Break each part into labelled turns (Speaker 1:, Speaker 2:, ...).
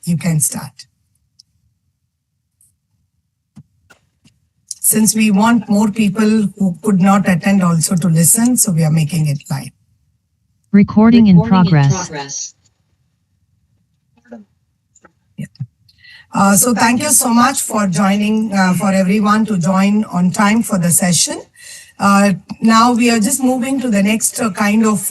Speaker 1: you can start. Since we want more people who could not attend also to listen, so we are making it live.
Speaker 2: Recording in progress.
Speaker 1: So thank you so much for joining, for everyone to join on time for the session. Now we are just moving to the next kind of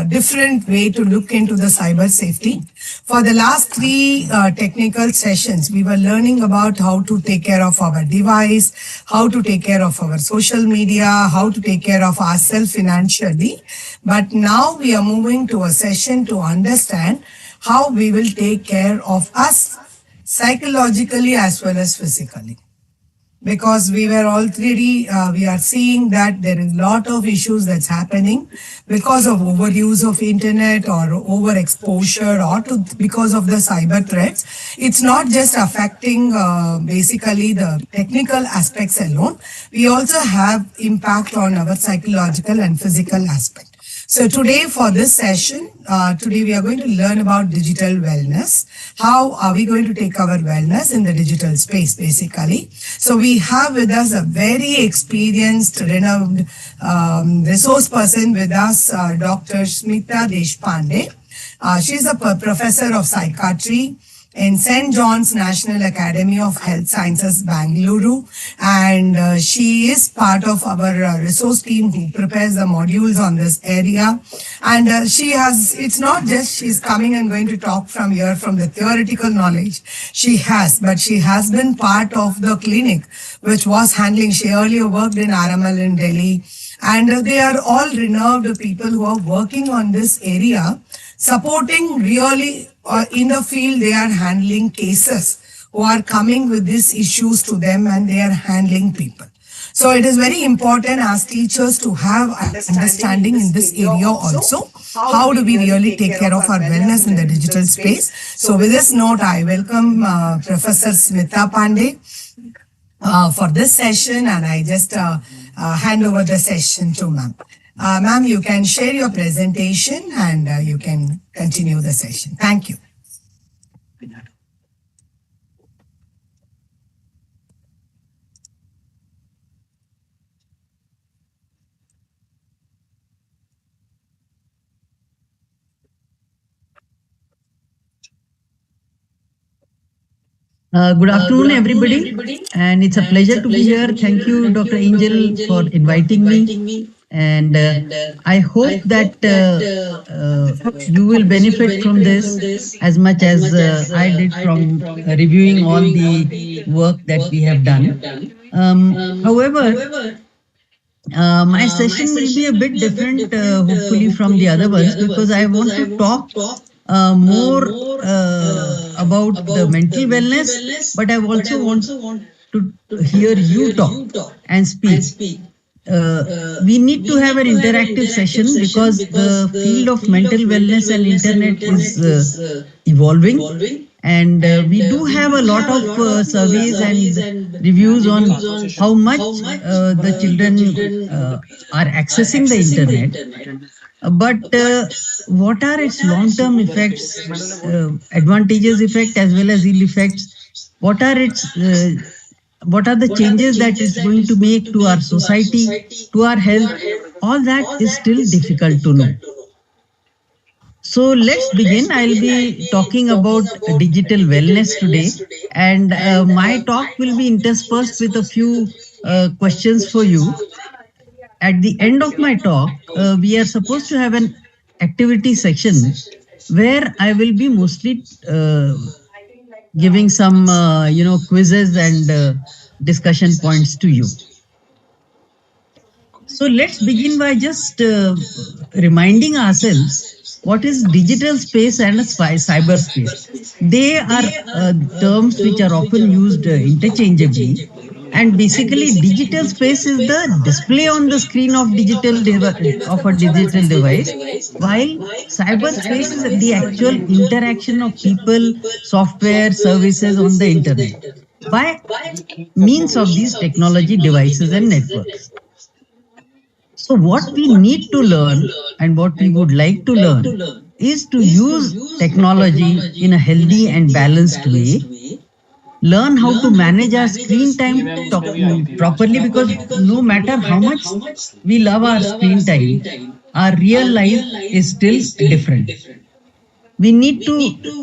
Speaker 1: different way to look into the cyber safety. For the last three technical sessions, we were learning about how to take care of our device, how to take care of our social media, how to take care of ourselves financially. But now we are moving to a session to understand how we will take care of us psychologically as well as physically. Because we were already, we are seeing that there is a lot of issues that's happening because of overuse of internet or overexposure or because of the cyber threats. It's not just affecting basically the technical aspects alone. We also have impact on our psychological and physical aspect. So today for this session, today we are going to learn about digital wellness. How are we going to take our wellness in the digital space basically? So we have with us a very experienced, renowned resource person with us, Dr. Smita Deshpande. She's a professor of psychiatry in St. John's National Academy of Health Sciences, Bangalore. And she is part of our resource team who prepares the modules on this area. And she has, it's not just she's coming and going to talk from here from the theoretical knowledge she has, but she has been part of the clinic which was handling, she earlier worked in RML in Delhi. And they are all renowned people who are working on this area, supporting really in the field. They are handling cases who are coming with these issues to them and they are handling people. So it is very important as teachers to have understanding in this area also. How do we really take care of our wellness in the digital space? So with this note, I welcome Professor Smita Pandey for this session, and I just hand over the session to ma'am. Ma'am, you can share your presentation and you can continue the session. Thank you.
Speaker 3: Good afternoon, everybody, and it's a pleasure to be here. Thank you, Dr. Angel, for inviting me. And I hope that you will benefit from this as much as I did from reviewing all the work that we have done. However, my session will be a bit different, hopefully, from the other ones, because I want to talk more about the mental wellness, but I also want to hear you talk and speak. We need to have an interactive session because the field of mental wellness and internet is evolving. And we do have a lot of surveys and reviews on how much the children are accessing the internet. But what are its long-term effects, advantages, effect as well as ill effects? What are the changes that it's going to make to our society, to our health? All that is still difficult to know. So let's begin. I'll be talking about digital wellness today, and my talk will be interspersed with a few questions for you. At the end of my talk, we are supposed to have an activity section where I will be mostly giving some, quizzes and discussion points to you. So let's begin by just reminding ourselves what is digital space and cyber space. They are terms which are often used interchangeably. And basically, digital space is the display on the screen of a digital device, while cyberspace is the actual interaction of people, software, services on the internet by means of these technology devices and networks. So what we need to learn and what we would like to learn is to use technology in a healthy and balanced way, learn how to manage our screen time properly, because no matter how much we love our screen time, our real life is still different. We need to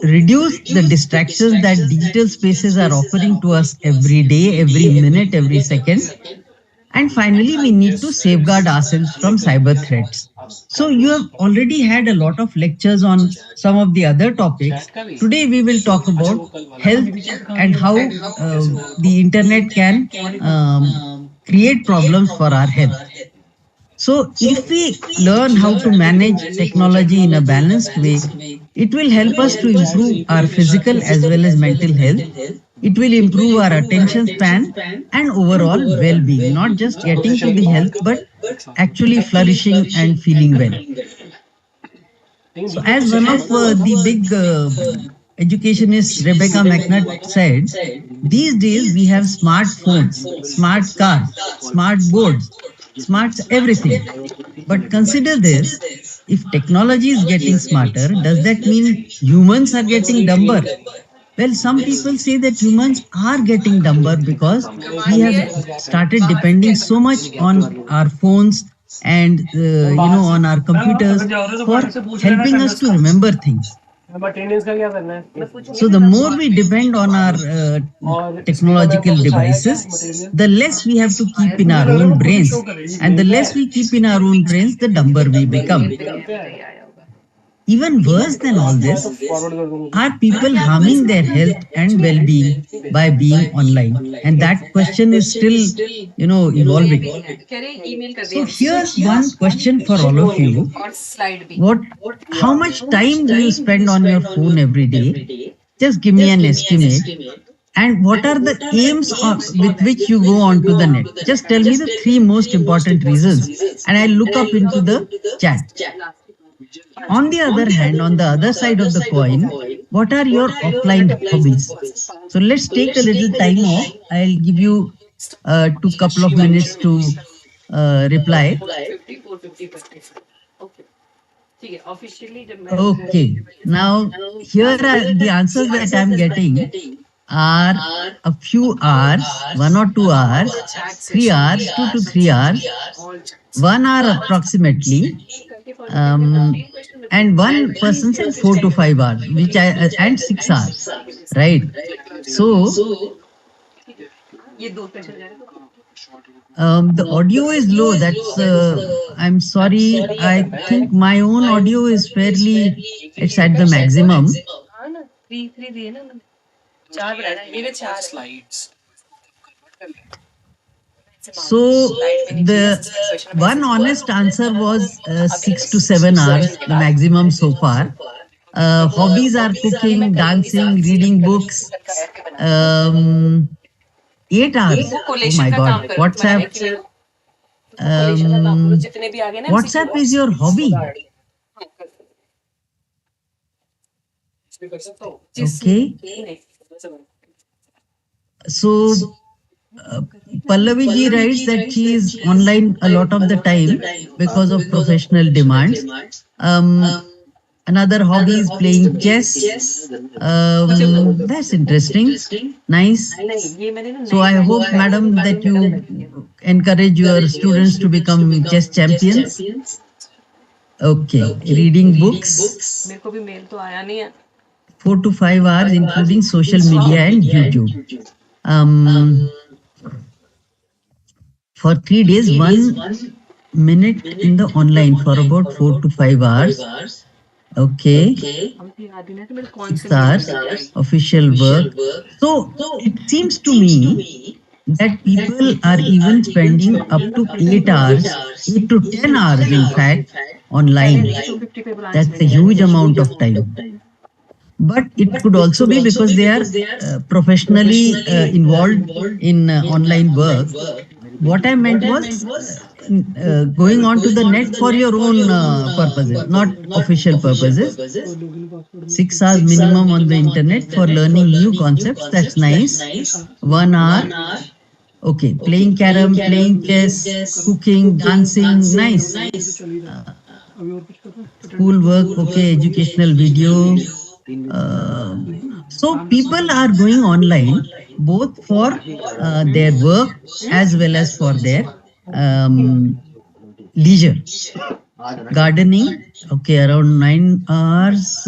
Speaker 3: reduce the distractions that digital spaces are offering to us every day, every minute, every second. And finally, we need to safeguard ourselves from cyber threats. So, you have already had a lot of lectures on some of the other topics. Today, we will talk about health and how the internet can create problems for our health. So, if we learn how to manage technology in a balanced way, it will help us to improve our physical as well as mental health. It will improve our attention span and overall well being, not just getting to the health, but actually flourishing and feeling well. So, as one of the big educationists, Rebecca McNutt, said, these days we have smartphones, smart cars, smart boards, smart everything. But consider this, if technology is getting smarter, does that mean humans are getting dumber? Well, some people say that humans are getting dumber because we have started depending so much on our phones and on our computers for helping us to remember things. So the more we depend on our technological devices, the less we have to keep in our own brains, and the less we keep in our own brains, the dumber we become. Even worse than all this, are people harming their health and well-being by being online? And that question is still, evolving. So here's one question for all of you. How much time do you spend on your phone every day? Just give me an estimate. And what are the aims with which you go onto the net? Just tell me the three most important reasons, and I'll look up into the chat. On the other hand, on the other side of the coin, what are your offline hobbies? So let's take a little time off. I'll give you two couple of minutes to reply. Okay. Now, here are the answers that I'm getting are a few hours, 1 or 2 hours, 3 hours, 2 to 3 hours, 1 hour approximately, and one person said 4 to 5 hours, and 6 hours, right? So the audio is low. That's I'm sorry. I think my own audio is fairly. It's at the maximum. So the one honest answer was 6 to 7 hours, the maximum so far. Hobbies are cooking, dancing, reading books. 8 hours. Oh my God! WhatsApp. WhatsApp is your hobby. Okay. So Pallavi ji writes that she is online a lot of the time because of professional demands. Another hobby is playing chess. That's interesting. Nice. So I hope, madam, that you encourage your students to become chess champions. Okay. Reading books. 4 to 5 hours, including social media and YouTube. For 3 days, 1 minute in the online for about 4 to 5 hours. Okay. 6 hours official work. So it seems to me that people are even spending up to 8 hours, 8 to 10 hours, in fact, online. That's a huge amount of time. But it could also be because they are professionally involved in online work. What I meant was going on to the net for your own purposes, not official purposes. 6 hours minimum on the internet for learning new concepts. That's nice. 1 hour. Okay. Playing carom, playing chess, cooking, dancing. Nice. School work, okay, educational video. So people are going online both for their work as well as for their um, leisure. Gardening, okay, around 9 hours.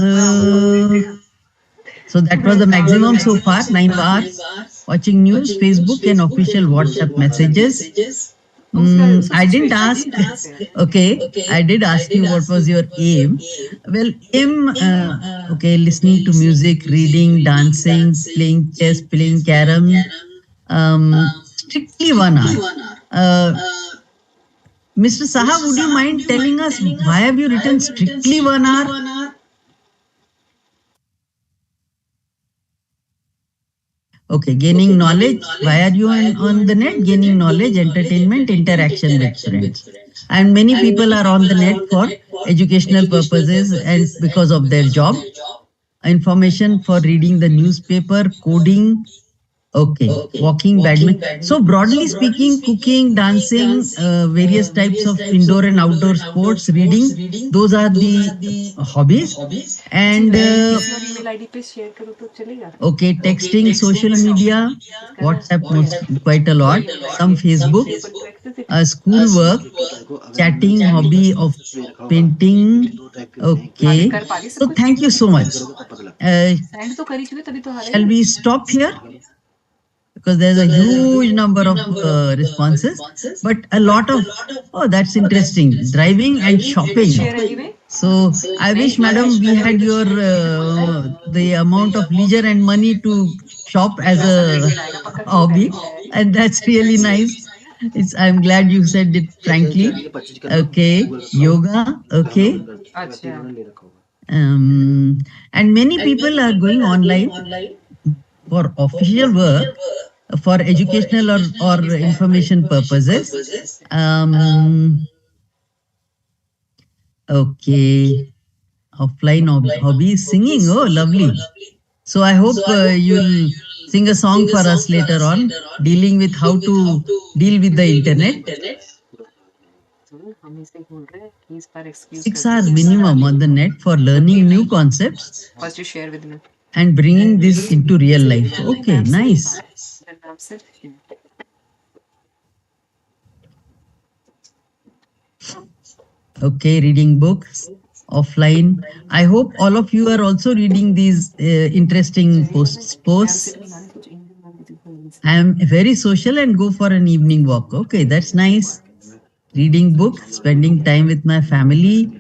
Speaker 3: So that was the maximum so far, 9 hours. Watching news, Facebook, and official WhatsApp messages. I didn't ask. Okay, I did ask you what was your aim. Well, aim, okay, listening to music, reading, dancing, playing chess, playing carom. Strictly 1 hour. Uh, Mr. Saha, would you mind telling us why have you written strictly 1 hour? Okay, gaining knowledge. Why are you on the net? Gaining knowledge, entertainment, interaction with friends. And many people are on the net for educational purposes and because of their job. Information for reading the newspaper, coding, okay, walking, badminton. So broadly speaking, cooking, dancing, various types of indoor and outdoor sports, reading, those are the hobbies. And okay, texting, social media, WhatsApp most quite a lot, some Facebook, school work, chatting, hobby of painting. Okay, so thank you so much. Shall we stop here? Because there's a huge number of responses, but a lot of, oh, that's interesting, driving and shopping. So I wish, madam, we had your the amount of leisure and money to shop as a hobby, and that's really nice. I'm glad you said it frankly. Okay, yoga. Okay, and many people are going online for official work, for educational or information purposes. Okay, offline hobbies, singing. Oh, lovely. So I hope you'll sing a song for us later on, dealing with how to deal with the internet. 6 hours minimum on the net for learning new concepts and bringing this into real life. Okay, nice. Okay, reading books offline. I hope all of you are also reading these interesting posts. I am very social and go for an evening walk. Okay, that's nice. Reading book, spending time with my family.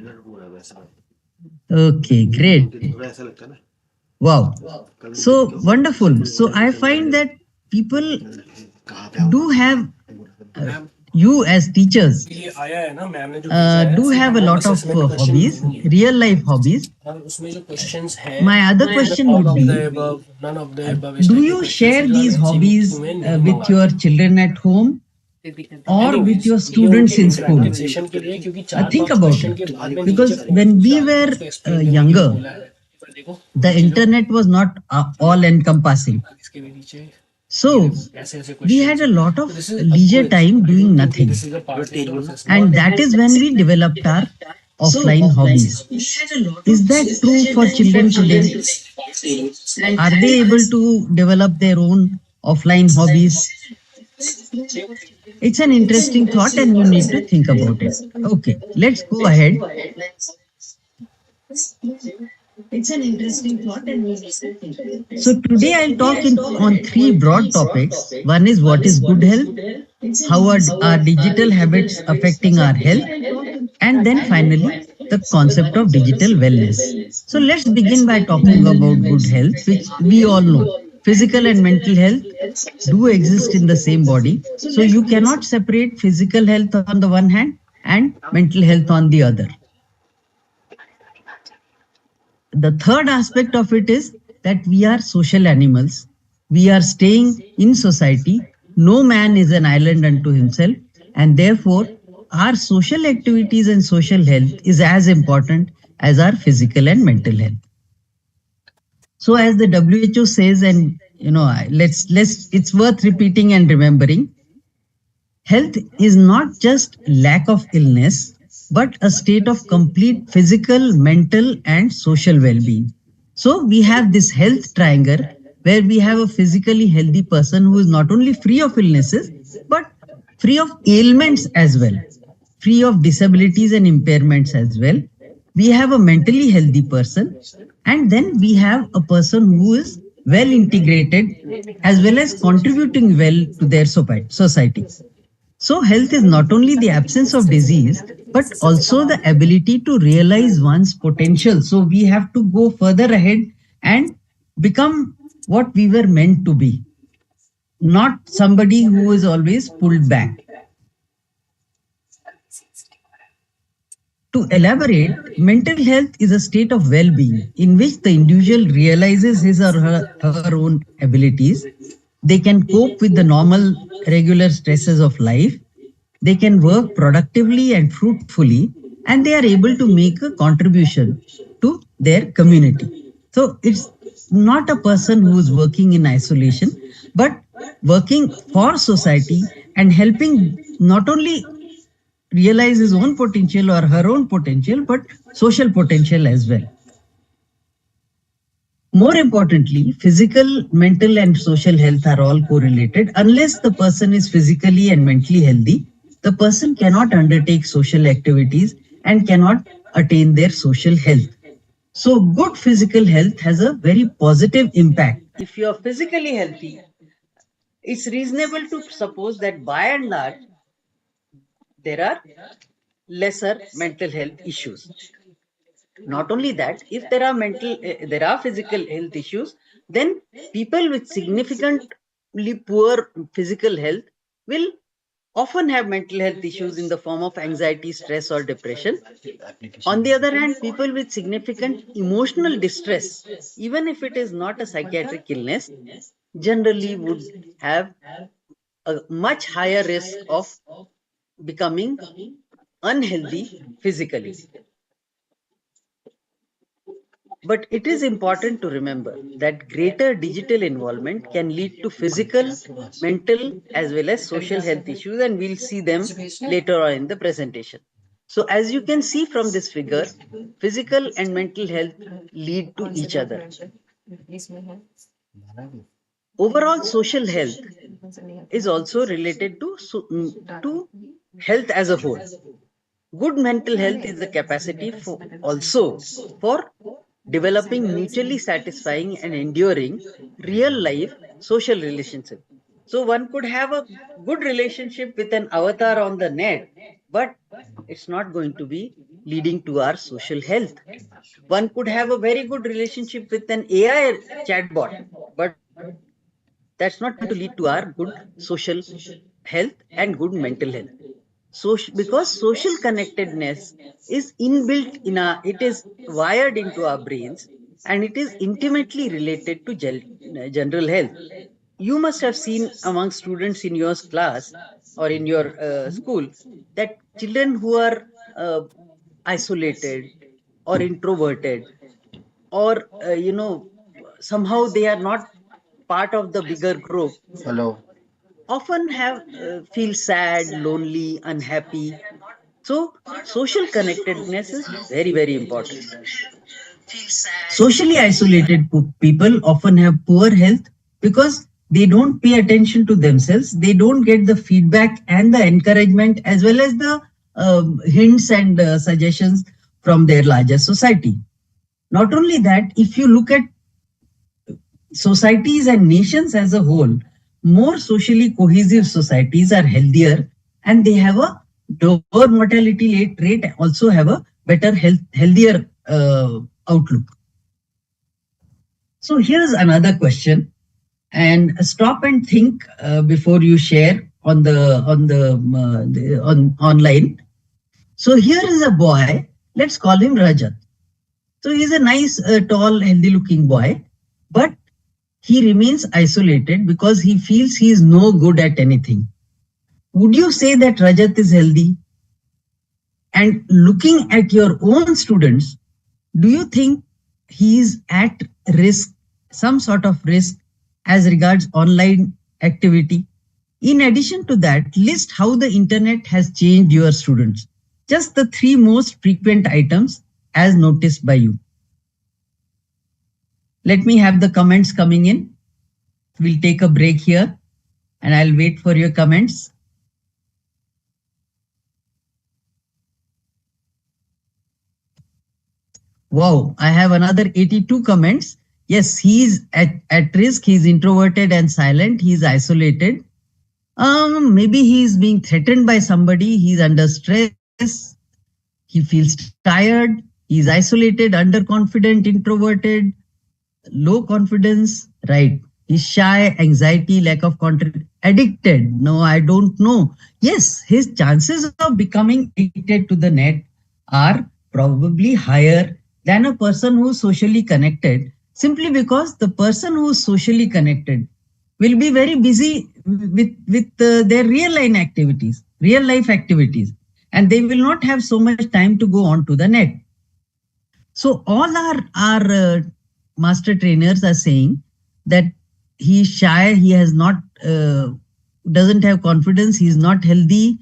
Speaker 3: Okay, great. Wow. So wonderful. So I find that people do have you as teachers do have a lot of hobbies, real life hobbies. My other question would be, do you share these hobbies with your children at home or with your students in school? Think about it. Because when we were younger, the internet was not all encompassing. So we had a lot of leisure time doing nothing. And that is when we developed our offline hobbies. Is that true for children today? Are they able to develop their own offline hobbies? It's an interesting thought and you need to think about it. Okay, let's go ahead. It's an interesting thought and we need to think about it. So today I'll talk on three broad topics. One is what is good health, how are our digital habits affecting our health, and then finally the concept of digital wellness. So let's begin by talking about good health, which we all know. Physical and mental health do exist in the same body. So you cannot separate physical health on the one hand and mental health on the other. The third aspect of it is that we are social animals. We are staying in society. No man is an island unto himself. And therefore, our social activities and social health is as important as our physical and mental health. So as the WHO says, and it's worth repeating and remembering, health is not just lack of illness, but a state of complete physical, mental, and social well being. So, we have this health triangle where we have a physically healthy person who is not only free of illnesses, but free of ailments as well, free of disabilities and impairments as well. We have a mentally healthy person, and then we have a person who is well integrated as well as contributing well to their society. So, health is not only the absence of disease, but also the ability to realize one's potential. So, we have to go further ahead and become what we were meant to be, not somebody who is always pulled back. To elaborate, mental health is a state of well being in which the individual realizes his or her own abilities. They can cope with the normal, regular stresses of life. They can work productively and fruitfully, and they are able to make a contribution to their community. So it's not a person who is working in isolation, but working for society and helping not only realize his own potential or her own potential, but social potential as well. More importantly, physical, mental, and social health are all correlated. Unless the person is physically and mentally healthy, the person cannot undertake social activities and cannot attain their social health. So, good physical health has a very positive impact. If you are physically healthy, it's reasonable to suppose that by and large, there are lesser mental health issues. Not only that, if there are physical health issues, then people with significantly poor physical health will often have mental health issues in the form of anxiety, stress, or depression. On the other hand, people with significant emotional distress, even if it is not a psychiatric illness, generally would have a much higher risk of becoming unhealthy physically. But it is important to remember that greater digital involvement can lead to physical, mental, as well as social health issues, and we'll see them later on in the presentation. So, as you can see from this figure, physical and mental health lead to each other. Overall, social health is also related to health as a whole. Good mental health is the capacity for developing mutually satisfying and enduring real life social relationship. So one could have a good relationship with an avatar on the net, but it's not going to be leading to our social health. One could have a very good relationship with an AI chatbot, but that's not going to lead to our good social health and good mental health. So, because social connectedness is inbuilt in it is wired into our brains, and it is intimately related to general health. You must have seen among students in your class or in your school that children who are isolated or introverted, or somehow they are not part of the bigger group, often have feel sad, lonely, unhappy. So social connectedness is very, very important. Socially isolated people often have poor health because they don't pay attention to themselves. They don't get the feedback and the encouragement as well as the hints and suggestions from their larger society. Not only that, if you look at societies and nations as a whole, more socially cohesive societies are healthier, and they have a lower mortality rate, also have a better healthier outlook. So here's another question, and stop and think before you share on online. So here is a boy. Let's call him Rajat. So he's a nice, tall, healthy-looking boy, but he remains isolated because he feels he is no good at anything. Would you say that Rajat is healthy? And looking at your own students, do you think he is at risk, some sort of risk as regards online activity? In addition to that, list how the internet has changed your students. Just the three most frequent items as noticed by you. Let me have the comments coming in. We'll take a break here and I'll wait for your comments. Wow, I have another 82 comments. Yes, he's at risk. He's introverted and silent. He's isolated. Maybe he's being threatened by somebody. He's under stress. He feels tired. He's isolated, underconfident, introverted, low confidence. Right. He's shy, anxiety, lack of confidence, addicted. No, I don't know. Yes, his chances of becoming addicted to the net are probably higher than a person who's socially connected, simply because the person who's socially connected will be very busy with their real life activities, and they will not have so much time to go on to the net. So all our master trainers are saying that he's shy, he has not doesn't have confidence, he's not healthy,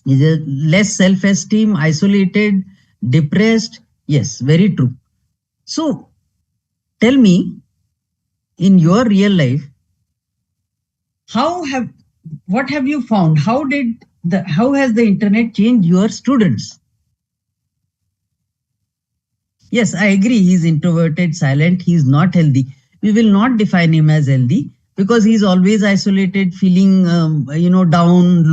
Speaker 3: he's less self-esteem, isolated, depressed. Yes, very true. So tell me, in your real life, what have you found? How has the internet changed your students? Yes, I agree. He's introverted, silent. He's not healthy. We will not define him as healthy because he's always isolated, feeling down,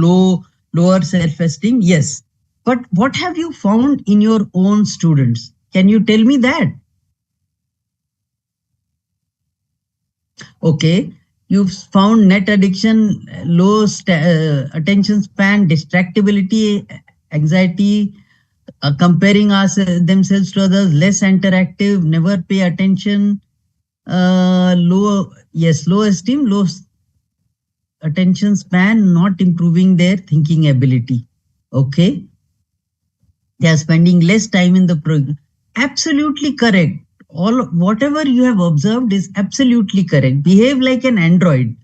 Speaker 3: lower self-esteem. Yes, but what have you found in your own students? Can you tell me that? Okay, you've found net addiction, low attention span, distractibility, anxiety, comparing themselves to others, less interactive, never pay attention, low esteem, low attention span, not improving their thinking ability. Okay, they are spending less time in the program. Absolutely correct. Whatever you have observed is absolutely correct. Behave like an android.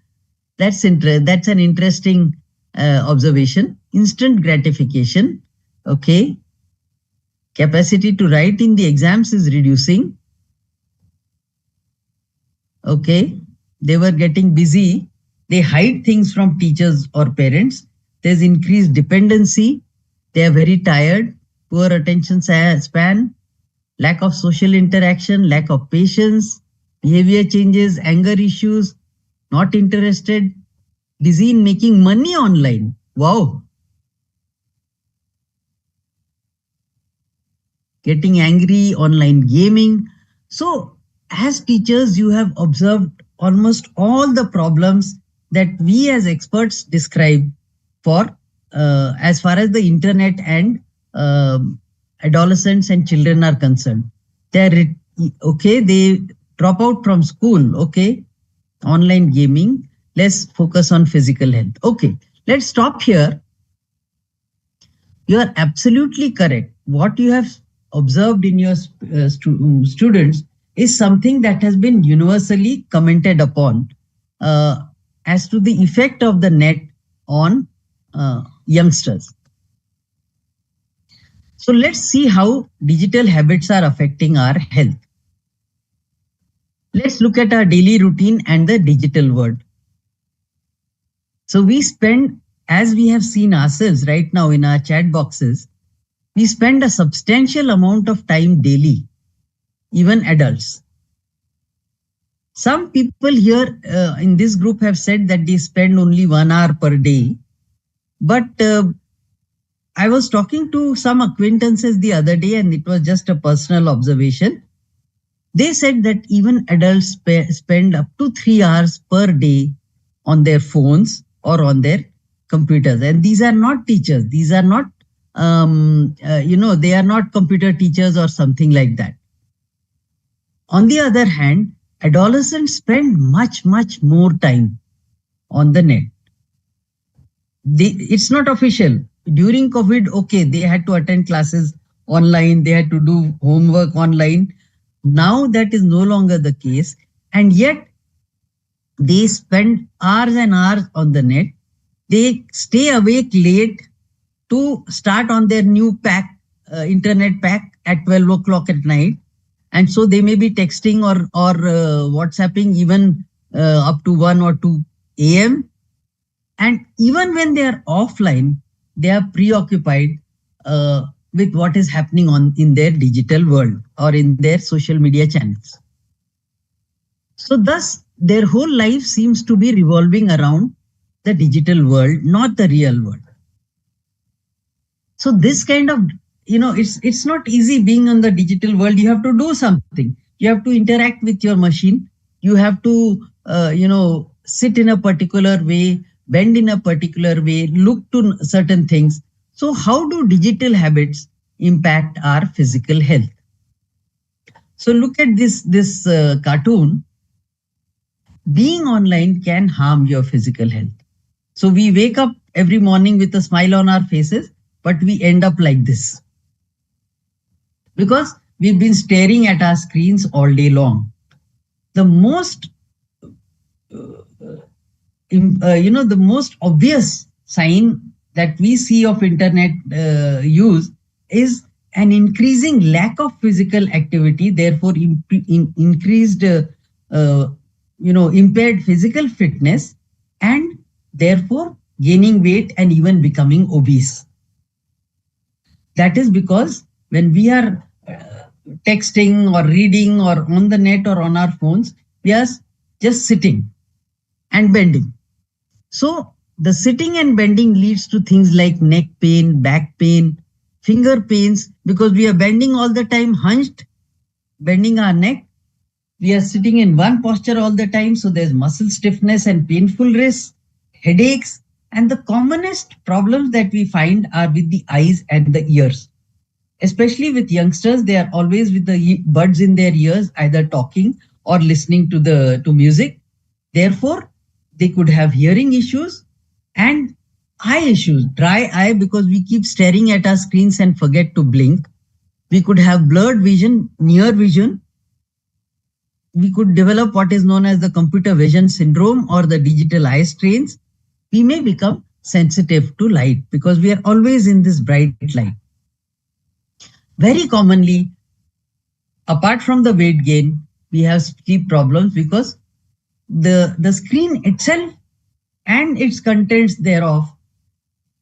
Speaker 3: That's an interesting observation. Instant gratification. Okay. Capacity to write in the exams is reducing. Okay. They were getting busy. They hide things from teachers or parents. There's increased dependency. They are very tired. Poor attention span. Lack of social interaction, lack of patience, behavior changes, anger issues, not interested, busy in making money online. Wow. Getting angry, online gaming. So, as teachers, you have observed almost all the problems that we as experts describe for as far as the internet and adolescents and children are concerned. They drop out from school. Okay, online gaming, less focus on physical health. Okay, let's stop here. You are absolutely correct. What you have observed in your students is something that has been universally commented upon as to the effect of the net on youngsters. So let's see how digital habits are affecting our health. Let's look at our daily routine and the digital world. So we spend, as we have seen ourselves right now in our chat boxes, we spend a substantial amount of time daily, even adults. Some people here in this group have said that they spend only 1 hour per day. But I was talking to some acquaintances the other day, and it was just a personal observation. They said that even adults spend up to 3 hours per day on their phones or on their computers. And these are not teachers. These are not, they are not computer teachers or something like that. On the other hand, adolescents spend much, much more time on the net. It's not official. During COVID, okay, they had to attend classes online, they had to do homework online. Now that is no longer the case, and yet they spend hours and hours on the net. They stay awake late to start on their new pack, internet pack at 12 o'clock at night. And so they may be texting or WhatsApping even up to 1 or 2 a.m. And even when they are offline, they are preoccupied with what is happening in their digital world or in their social media channels. So thus, their whole life seems to be revolving around the digital world, not the real world. So this kind of, it's not easy being on the digital world. You have to do something. You have to interact with your machine. You have to, sit in a particular way, bend in a particular way, look to certain things. So how do digital habits impact our physical health? So look at this cartoon. Being online can harm your physical health. So we wake up every morning with a smile on our faces, but we end up like this because we've been staring at our screens all day long. The most, the most obvious sign that we see of internet use is an increasing lack of physical activity, therefore increased, impaired physical fitness, and therefore gaining weight and even becoming obese. That is because when we are texting or reading or on the net or on our phones, we are just sitting and bending. So the sitting and bending leads to things like neck pain, back pain, finger pains, because we are bending all the time, hunched, bending our neck. We are sitting in one posture all the time, so there's muscle stiffness and painful wrists, headaches, and the commonest problems that we find are with the eyes and the ears. Especially with youngsters, they are always with the buds in their ears, either talking or listening to music. Therefore, they could have hearing issues and eye issues, dry eye because we keep staring at our screens and forget to blink. We could have blurred vision, near vision. We could develop what is known as the computer vision syndrome or the digital eye strains. We may become sensitive to light because we are always in this bright light. Very commonly, apart from the weight gain, we have sleep problems because the screen itself and its contents thereof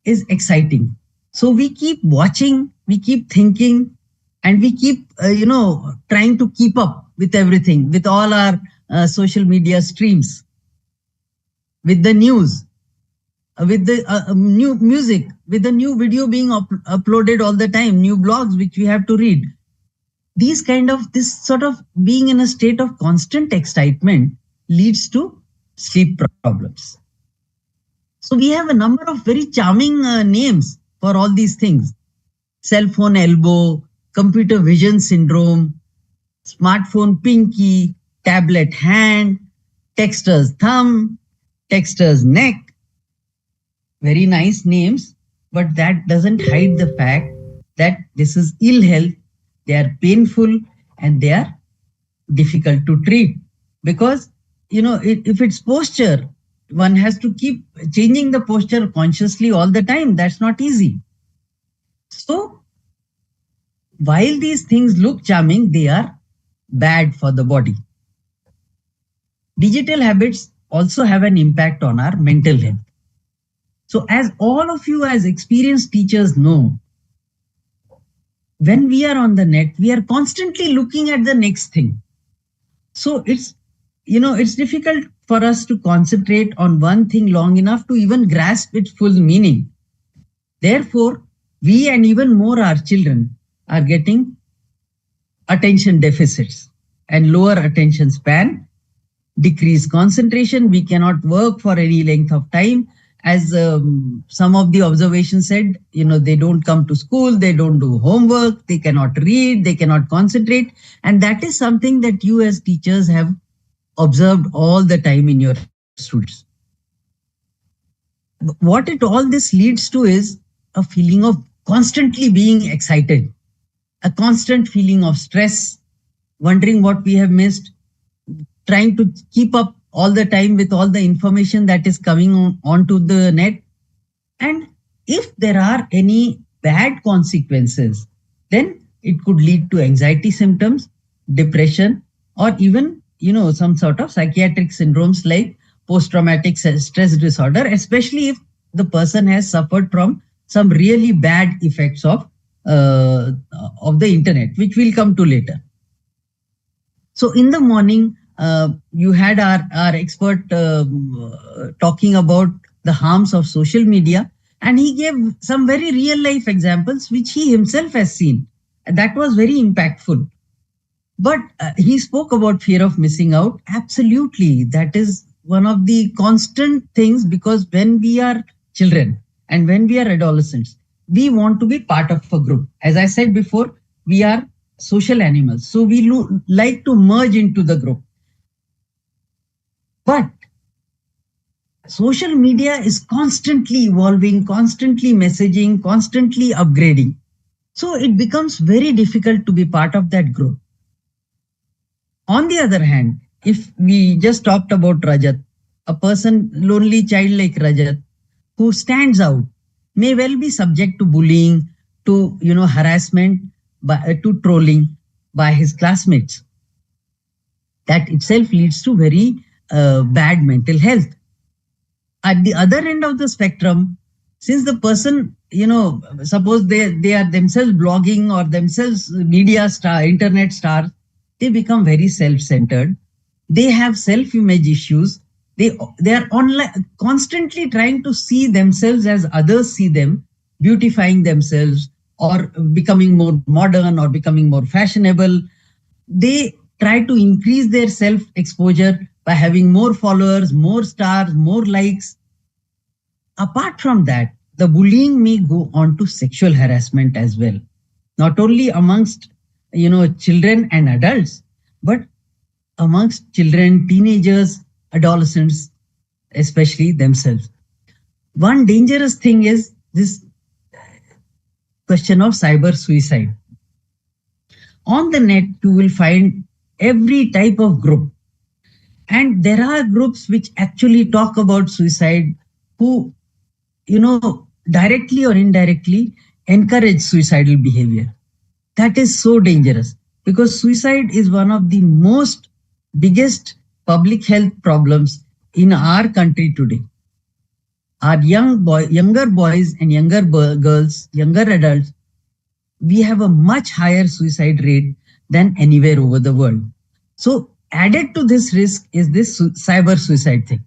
Speaker 3: is exciting. So we keep watching, we keep thinking, and we keep, trying to keep up with everything, with all our social media streams, with the news, with the new music, with the new video being uploaded all the time, new blogs which we have to read. This sort of being in a state of constant excitement leads to sleep problems. So we have a number of very charming names for all these things. Cell phone elbow, computer vision syndrome, smartphone pinky, tablet hand, texter's thumb, texter's neck. Very nice names, but that doesn't hide the fact that this is ill health, they are painful, and they are difficult to treat. Because, if it's posture, one has to keep changing the posture consciously all the time. That's not easy. So, while these things look charming, they are bad for the body. Digital habits also have an impact on our mental health. So as all of you as experienced teachers know, when we are on the net, we are constantly looking at the next thing. So it's difficult for us to concentrate on one thing long enough to even grasp its full meaning. Therefore, we and even more our children are getting attention deficits and lower attention span, decreased concentration. We cannot work for any length of time. As some of the observations said, they don't come to school, they don't do homework, they cannot read, they cannot concentrate. And that is something that you as teachers have observed all the time in your students. What all this leads to is a feeling of constantly being excited, a constant feeling of stress, wondering what we have missed, trying to keep up all the time with all the information that is coming onto the net. And if there are any bad consequences, then it could lead to anxiety symptoms, depression, or even, some sort of psychiatric syndromes like post-traumatic stress disorder, especially if the person has suffered from some really bad effects uh, of the internet, which we'll come to later. So in the morning, you had our expert talking about the harms of social media, and he gave some very real life examples which he himself has seen. That was very impactful. But he spoke about fear of missing out. Absolutely. That is one of the constant things, because when we are children and when we are adolescents, we want to be part of a group. As I said before, we are social animals. So we like to merge into the group. But social media is constantly evolving, constantly messaging, constantly upgrading. So it becomes very difficult to be part of that group. On the other hand, if we just talked about Rajat, a person, lonely child like Rajat, who stands out, may well be subject to bullying, to harassment, to trolling by his classmates. That itself leads to very bad mental health. At the other end of the spectrum, since the person, suppose they are themselves blogging or themselves media star, internet stars, they become very self-centered. They have self-image issues. They are online, constantly trying to see themselves as others see them, beautifying themselves or becoming more modern or becoming more fashionable. They try to increase their self-exposure by having more followers, more stars, more likes. Apart from that, the bullying may go on to sexual harassment as well, not only amongst children and adults, but amongst children, teenagers, adolescents, especially themselves. One dangerous thing is this question of cyber suicide. On the net, you will find every type of group. And there are groups which actually talk about suicide, who, directly or indirectly encourage suicidal behavior. That is so dangerous, because suicide is one of the most biggest public health problems in our country today. Our younger boys and younger girls, younger adults, we have a much higher suicide rate than anywhere over the world. So added to this risk is this cyber suicide thing.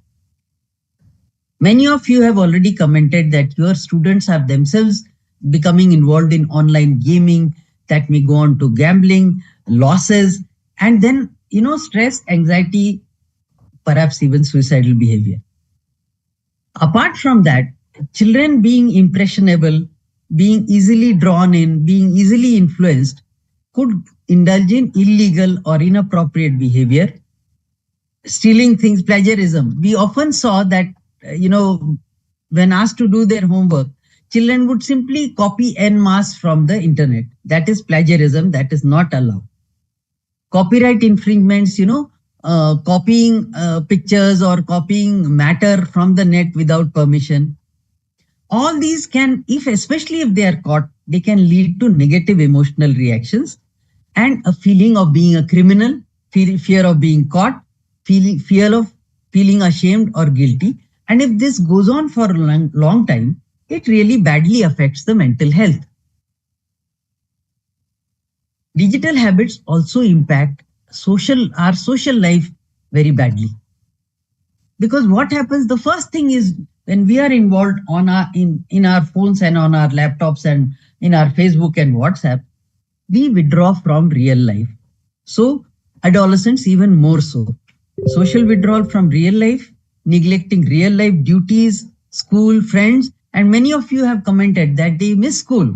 Speaker 3: Many of you have already commented that your students have themselves becoming involved in online gaming that may go on to gambling, losses, and then, stress, anxiety, perhaps even suicidal behavior. Apart from that, children being impressionable, being easily drawn in, being easily influenced, could indulge in illegal or inappropriate behavior, stealing things, plagiarism. We often saw that, when asked to do their homework, children would simply copy en masse from the internet. That is plagiarism. That is not allowed. Copyright infringements, copying pictures or copying matter from the net without permission. All these can, especially if they are caught, they can lead to negative emotional reactions and a feeling of being a criminal, fear of being caught, fear of feeling ashamed or guilty. And if this goes on for a long time, it really badly affects the mental health. Digital habits also impact our social life very badly. Because what happens, the first thing is, when we are involved in our phones and on our laptops and in our Facebook and WhatsApp, we withdraw from real life. So adolescents even more so. Social withdrawal from real life, neglecting real life duties, school, friends, and many of you have commented that they miss school.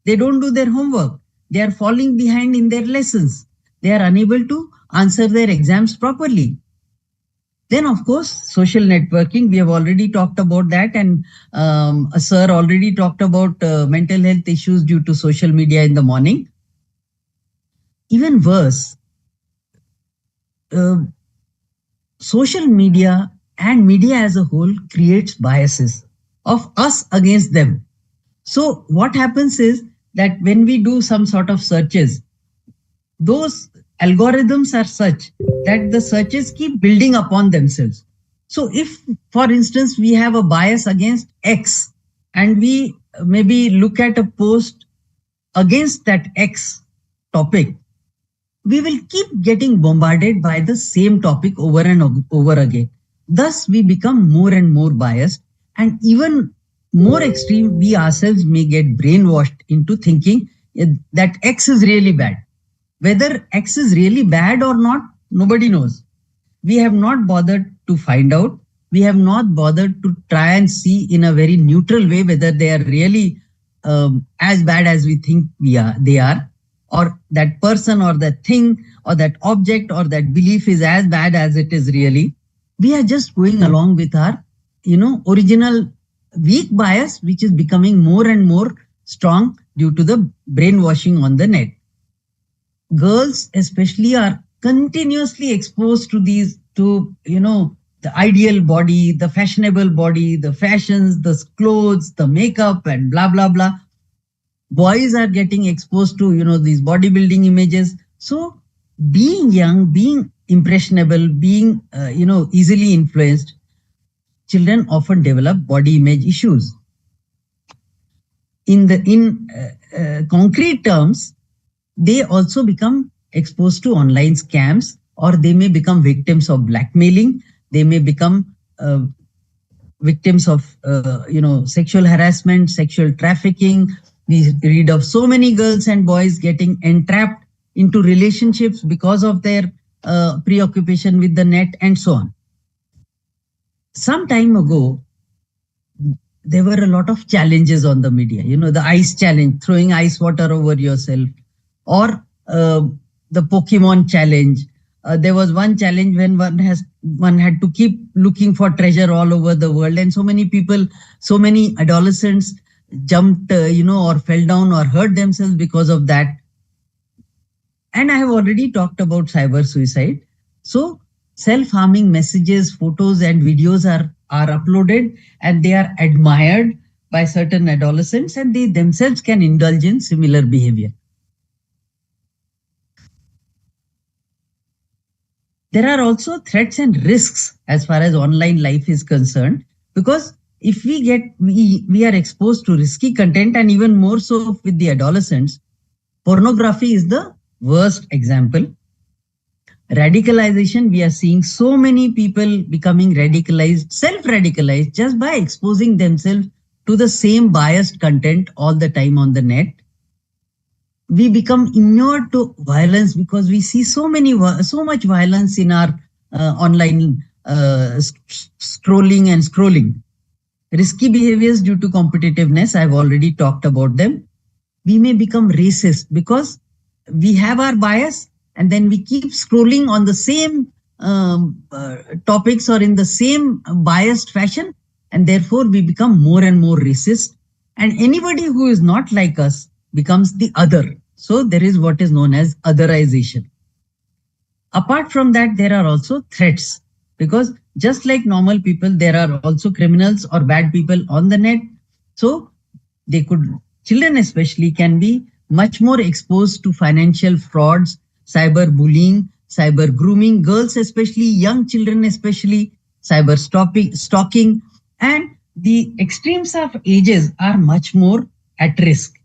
Speaker 3: They don't do their homework. They are falling behind in their lessons. They are unable to answer their exams properly. Then, of course, social networking. We have already talked about that, and sir already talked about mental health issues due to social media in the morning. Even worse, social media and media as a whole creates biases of us against them. So what happens is that when we do some sort of searches, those algorithms are such that the searches keep building upon themselves. So if, for instance, we have a bias against X and we maybe look at a post against that X topic, we will keep getting bombarded by the same topic over and over again. Thus, we become more and more biased, and even more extreme, we ourselves may get brainwashed into thinking that X is really bad. Whether X is really bad or not, nobody knows. We have not bothered to find out. We have not bothered to try and see in a very neutral way whether they are really as bad as we think they are, or that person or that thing or that object or that belief is as bad as it is really. We are just going along with our, original weak bias, which is becoming more and more strong due to the brainwashing on the net. Girls especially are continuously exposed to the ideal body, the fashionable body, the fashions, the clothes, the makeup, and blah blah blah. Boys are getting exposed to these bodybuilding images. So being young, being impressionable, being easily influenced, children often develop body image issues. In concrete terms, they also become exposed to online scams, or they may become victims of blackmailing. They may become victims of sexual harassment, sexual trafficking. We read of so many girls and boys getting entrapped into relationships because of their preoccupation with the net and so on. Some time ago, there were a lot of challenges on the media. The ice challenge, throwing ice water over yourself, or the Pokemon challenge. There was one challenge when one had to keep looking for treasure all over the world, and so many people, so many adolescents jumped, or fell down or hurt themselves because of that. And I have already talked about cyber suicide. So self-harming messages, photos, and videos are uploaded, and they are admired by certain adolescents, and they themselves can indulge in similar behavior. There are also threats and risks as far as online life is concerned, because if we are exposed to risky content, and even more so with the adolescents, pornography is the worst example. Radicalization, we are seeing so many people becoming radicalized, self-radicalized, just by exposing themselves to the same biased content all the time on the net. We become inured to violence because we see so much violence in our online scrolling and scrolling. Risky behaviors due to competitiveness, I've already talked about them. We may become racist because we have our bias, and then we keep scrolling on the same topics or in the same biased fashion, and therefore we become more and more racist. And anybody who is not like us becomes the other. So there is what is known as otherization. Apart from that, there are also threats, because just like normal people, there are also criminals or bad people on the net. So children especially can be much more exposed to financial frauds, cyber bullying, cyber grooming, girls especially, young children especially, cyber stalking, and the extremes of ages are much more at risk.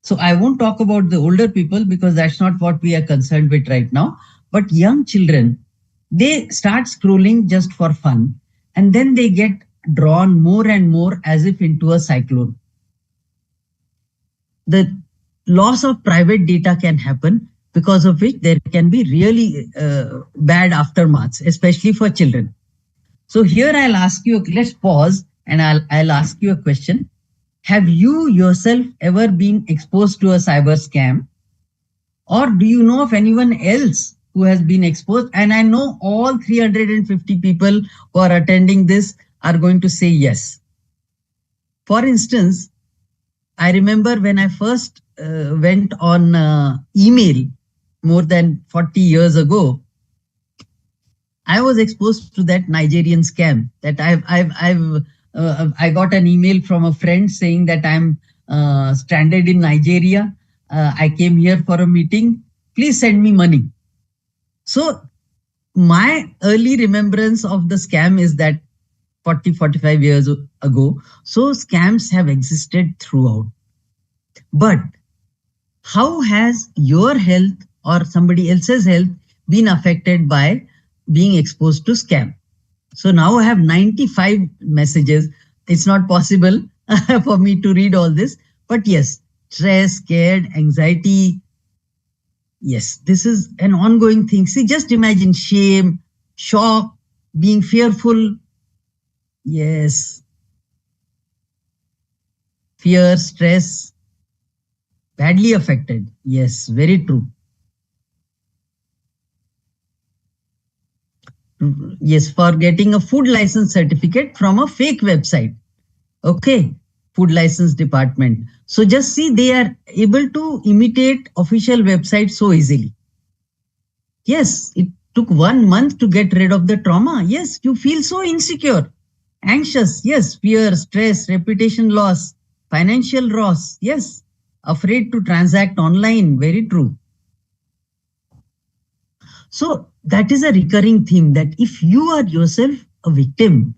Speaker 3: So I won't talk about the older people because that's not what we are concerned with right now. But young children, they start scrolling just for fun, and then they get drawn more and more as if into a cyclone. The loss of private data can happen, because of which there can be really bad aftermaths, especially for children. So here I'll ask you, let's pause, and I'll ask you a question. Have you yourself ever been exposed to a cyber scam? Or do you know of anyone else who has been exposed? And I know all 350 people who are attending this are going to say yes. For instance, I remember when I first went on email more than 40 years ago, I was exposed to that Nigerian scam that I got an email from a friend saying that I'm stranded in Nigeria. I came here for a meeting. Please send me money. So my early remembrance of the scam is that 45 years ago. So scams have existed throughout. But how has your health or somebody else's health been affected by being exposed to scam? So now I have 95 messages. It's not possible for me to read all this, but yes, stress, scared, anxiety. Yes, this is an ongoing thing. See, just imagine shame, shock, being fearful. Yes, fear, stress, badly affected. Yes, very true. Yes, for getting a food license certificate from a fake website. Okay, food license department. So just see, they are able to imitate official websites so easily. Yes, it took 1 month to get rid of the trauma. Yes, you feel so insecure, anxious. Yes, fear, stress, reputation loss, financial loss. Yes, afraid to transact online. Very true. So that is a recurring theme that if you are yourself a victim,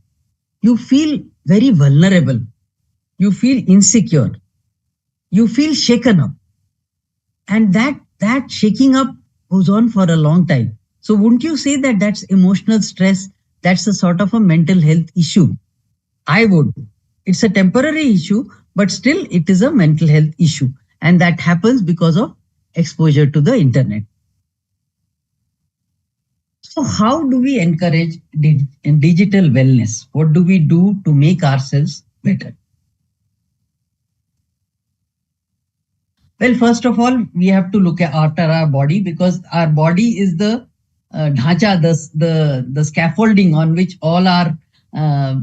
Speaker 3: you feel very vulnerable, you feel insecure, you feel shaken up, and that shaking up goes on for a long time. So wouldn't you say that that's emotional stress? That's a sort of a mental health issue. I would. It's a temporary issue, but still it is a mental health issue, and that happens because of exposure to the internet. So, how do we encourage digital wellness? What do we do to make ourselves better? Well, first of all, we have to look at after our body, because our body is the dhacha, the scaffolding on which all our uh,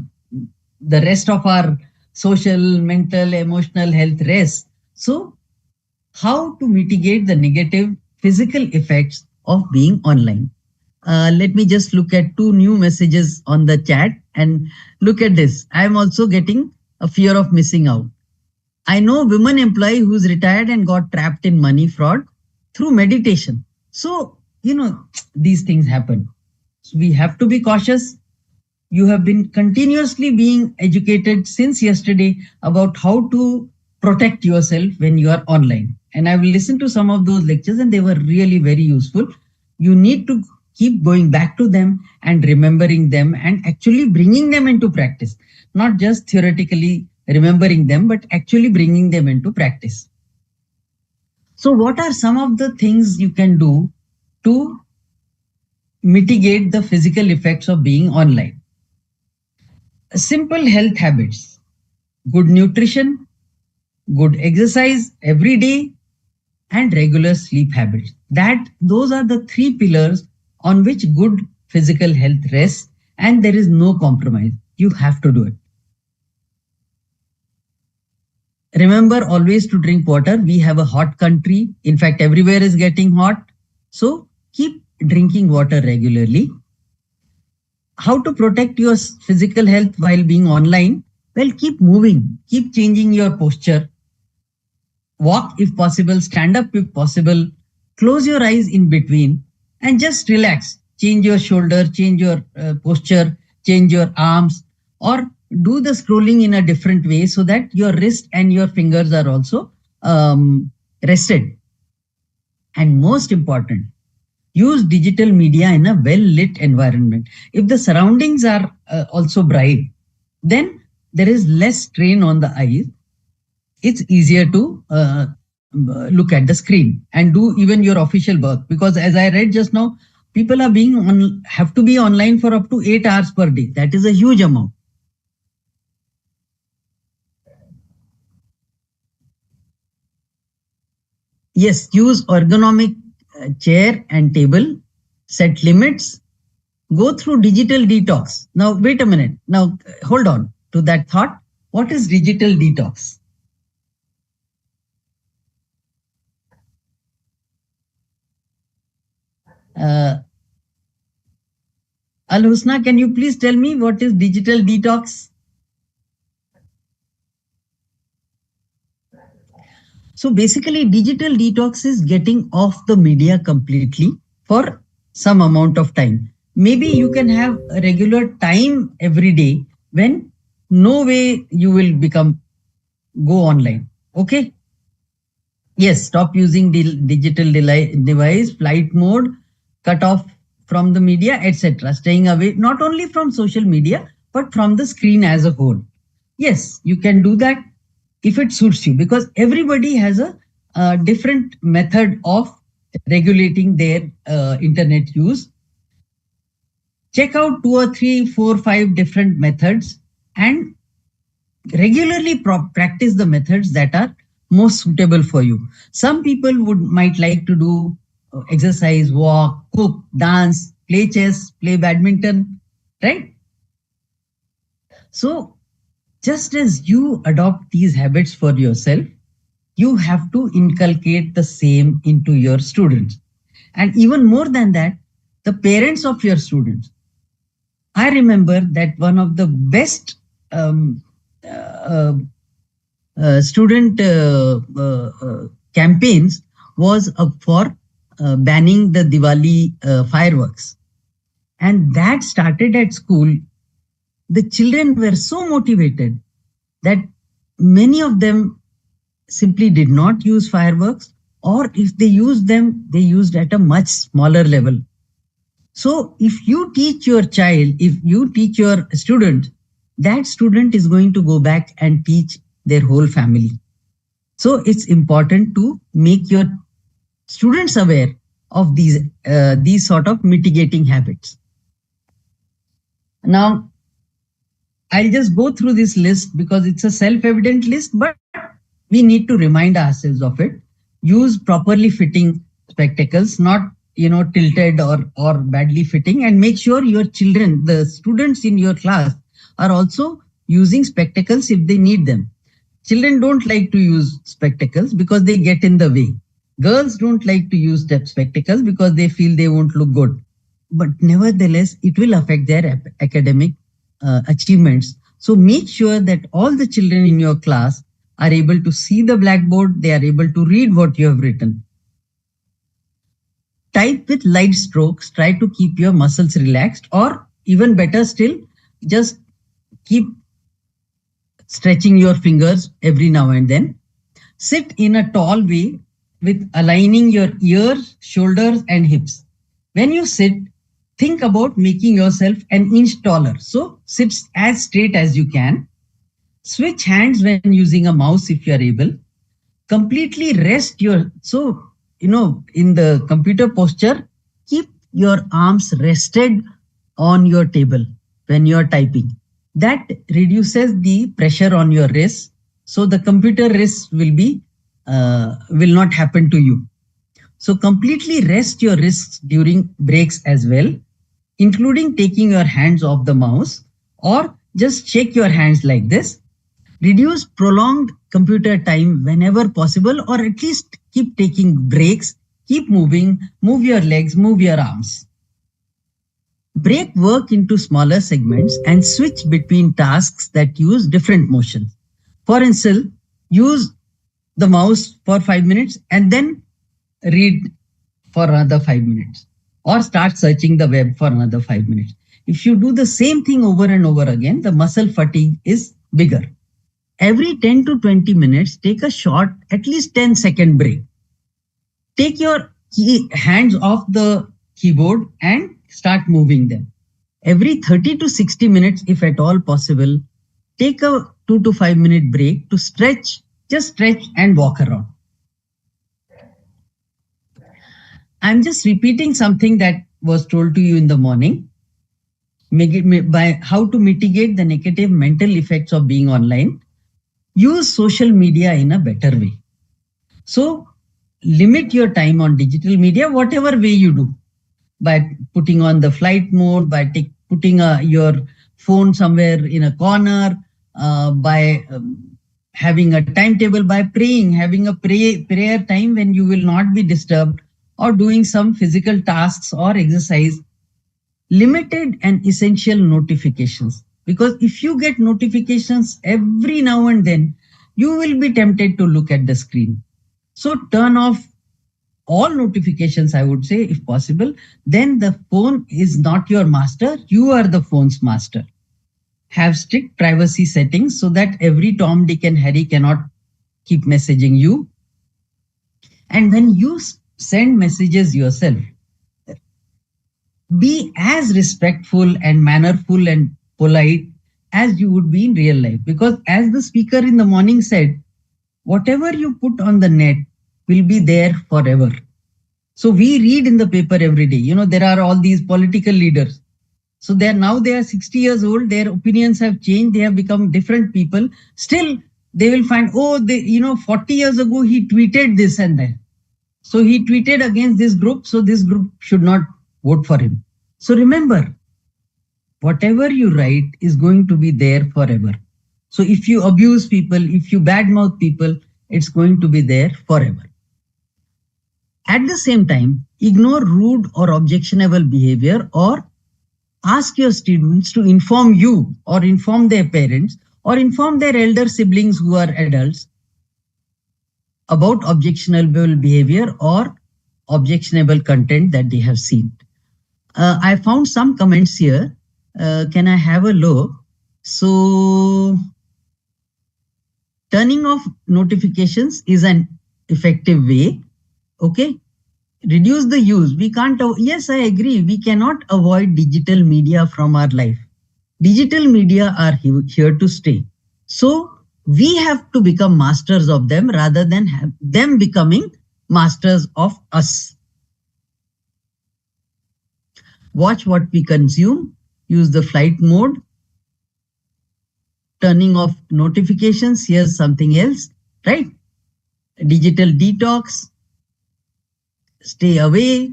Speaker 3: the rest of our social, mental, emotional health rests. So, how to mitigate the negative physical effects of being online? Let me just look at two new messages on the chat and look at this. I am also getting a fear of missing out. I know a women employee who's retired and got trapped in money fraud through meditation. So, these things happen. So we have to be cautious. You have been continuously being educated since yesterday about how to protect yourself when you are online. And I've listened to some of those lectures and they were really very useful. You need to keep going back to them and remembering them and actually bringing them into practice, not just theoretically remembering them, but actually bringing them into practice. So, what are some of the things you can do to mitigate the physical effects of being online? Simple health habits, good nutrition, good exercise every day, and regular sleep habits. Those are the three pillars on which good physical health rests, and there is no compromise. You have to do it. Remember always to drink water. We have a hot country. In fact, everywhere is getting hot. So keep drinking water regularly. How to protect your physical health while being online? Well, keep moving, keep changing your posture. Walk if possible, stand up if possible, close your eyes in between, and just relax. Change your shoulder, change your posture, change your arms, or do the scrolling in a different way so that your wrist and your fingers are also rested. And most important, use digital media in a well lit environment. If the surroundings are also bright, then there is less strain on the eyes. It's easier to look at the screen and do even your official work, because as I read just now, people are have to be online for up to 8 hours per day. That is a huge amount. Yes, use ergonomic chair and table, set limits, go through digital detox. Now, wait a minute. Now, hold on to that thought. What is digital detox? Al Husna, can you please tell me what is digital detox? So basically, digital detox is getting off the media completely for some amount of time. Maybe you can have a regular time every day when no way you will become go online. Okay. Yes, stop using digital device, flight mode, cut off from the media, etc. Staying away not only from social media but from the screen as a whole. Yes, you can do that if it suits you, because everybody has a different method of regulating their internet use. Check out two or three, four, five different methods and regularly practice the methods that are most suitable for you. Some people would might like to do exercise, walk, cook, dance, play chess, play badminton, right? So just as you adopt these habits for yourself, you have to inculcate the same into your students. And even more than that, the parents of your students. I remember that one of the best uh, student campaigns was for banning the Diwali fireworks. And that started at school. The children were so motivated that many of them simply did not use fireworks, or if they used them, they used at a much smaller level. So if you teach your child, if you teach your student, that student is going to go back and teach their whole family. So it's important to make your students aware of these sort of mitigating habits. Now, I'll just go through this list because it's a self-evident list, but we need to remind ourselves of it. Use properly fitting spectacles, not tilted or badly fitting, and make sure your children, the students in your class, are also using spectacles if they need them. Children don't like to use spectacles because they get in the way. Girls don't like to use spectacles because they feel they won't look good. But nevertheless, it will affect their academic achievements. So make sure that all the children in your class are able to see the blackboard, they are able to read what you have written. Type with light strokes, try to keep your muscles relaxed, or even better still, just keep stretching your fingers every now and then. Sit in a tall way with aligning your ears, shoulders, and hips. When you sit, think about making yourself an inch taller. So sit as straight as you can. Switch hands when using a mouse if you are able. Completely rest your, in the computer posture, keep your arms rested on your table when you are typing. That reduces the pressure on your wrists. So the computer wrists will not happen to you. So completely rest your wrists during breaks as well, including taking your hands off the mouse, or just shake your hands like this. Reduce prolonged computer time whenever possible, or at least keep taking breaks, keep moving, move your legs, move your arms. Break work into smaller segments and switch between tasks that use different motions. For instance, use the mouse for 5 minutes and then read for another 5 minutes, or start searching the web for another 5 minutes. If you do the same thing over and over again, the muscle fatigue is bigger. Every 10 to 20 minutes, take a short, at least 10-second break. Take your hands off the keyboard and start moving them. Every 30 to 60 minutes, if at all possible, take a 2 to 5 minute break to stretch, just stretch and walk around. I'm just repeating something that was told to you in the morning. By how to mitigate the negative mental effects of being online. Use social media in a better way. So limit your time on digital media, whatever way you do, by putting on the flight mode, by putting your phone somewhere in a corner, by having a timetable, by praying, having a prayer time when you will not be disturbed, or doing some physical tasks or exercise. Limited and essential notifications. Because if you get notifications every now and then, you will be tempted to look at the screen. So turn off all notifications, I would say, if possible. Then the phone is not your master, you are the phone's master. Have strict privacy settings so that every Tom, Dick, and Harry cannot keep messaging you. And when you send messages yourself, be as respectful and mannerful and polite as you would be in real life. Because, as the speaker in the morning said, whatever you put on the net will be there forever. So we read in the paper every day. There are all these political leaders. So they are 60 years old. Their opinions have changed. They have become different people. Still, they will find, 40 years ago he tweeted this and that. So he tweeted against this group. So this group should not vote for him. So remember, whatever you write is going to be there forever. So if you abuse people, if you badmouth people, it's going to be there forever. At the same time, ignore rude or objectionable behavior, or ask your students to inform you or inform their parents or inform their elder siblings who are adults about objectionable behavior or objectionable content that they have seen. I found some comments here. Can I have a look? So, turning off notifications is an effective way. Okay. Reduce the use. We can't. Yes, I agree. We cannot avoid digital media from our life. Digital media are here to stay. So we have to become masters of them rather than have them becoming masters of us. Watch what we consume. Use the flight mode. Turning off notifications. Here's something else, right? Digital detox. Stay away.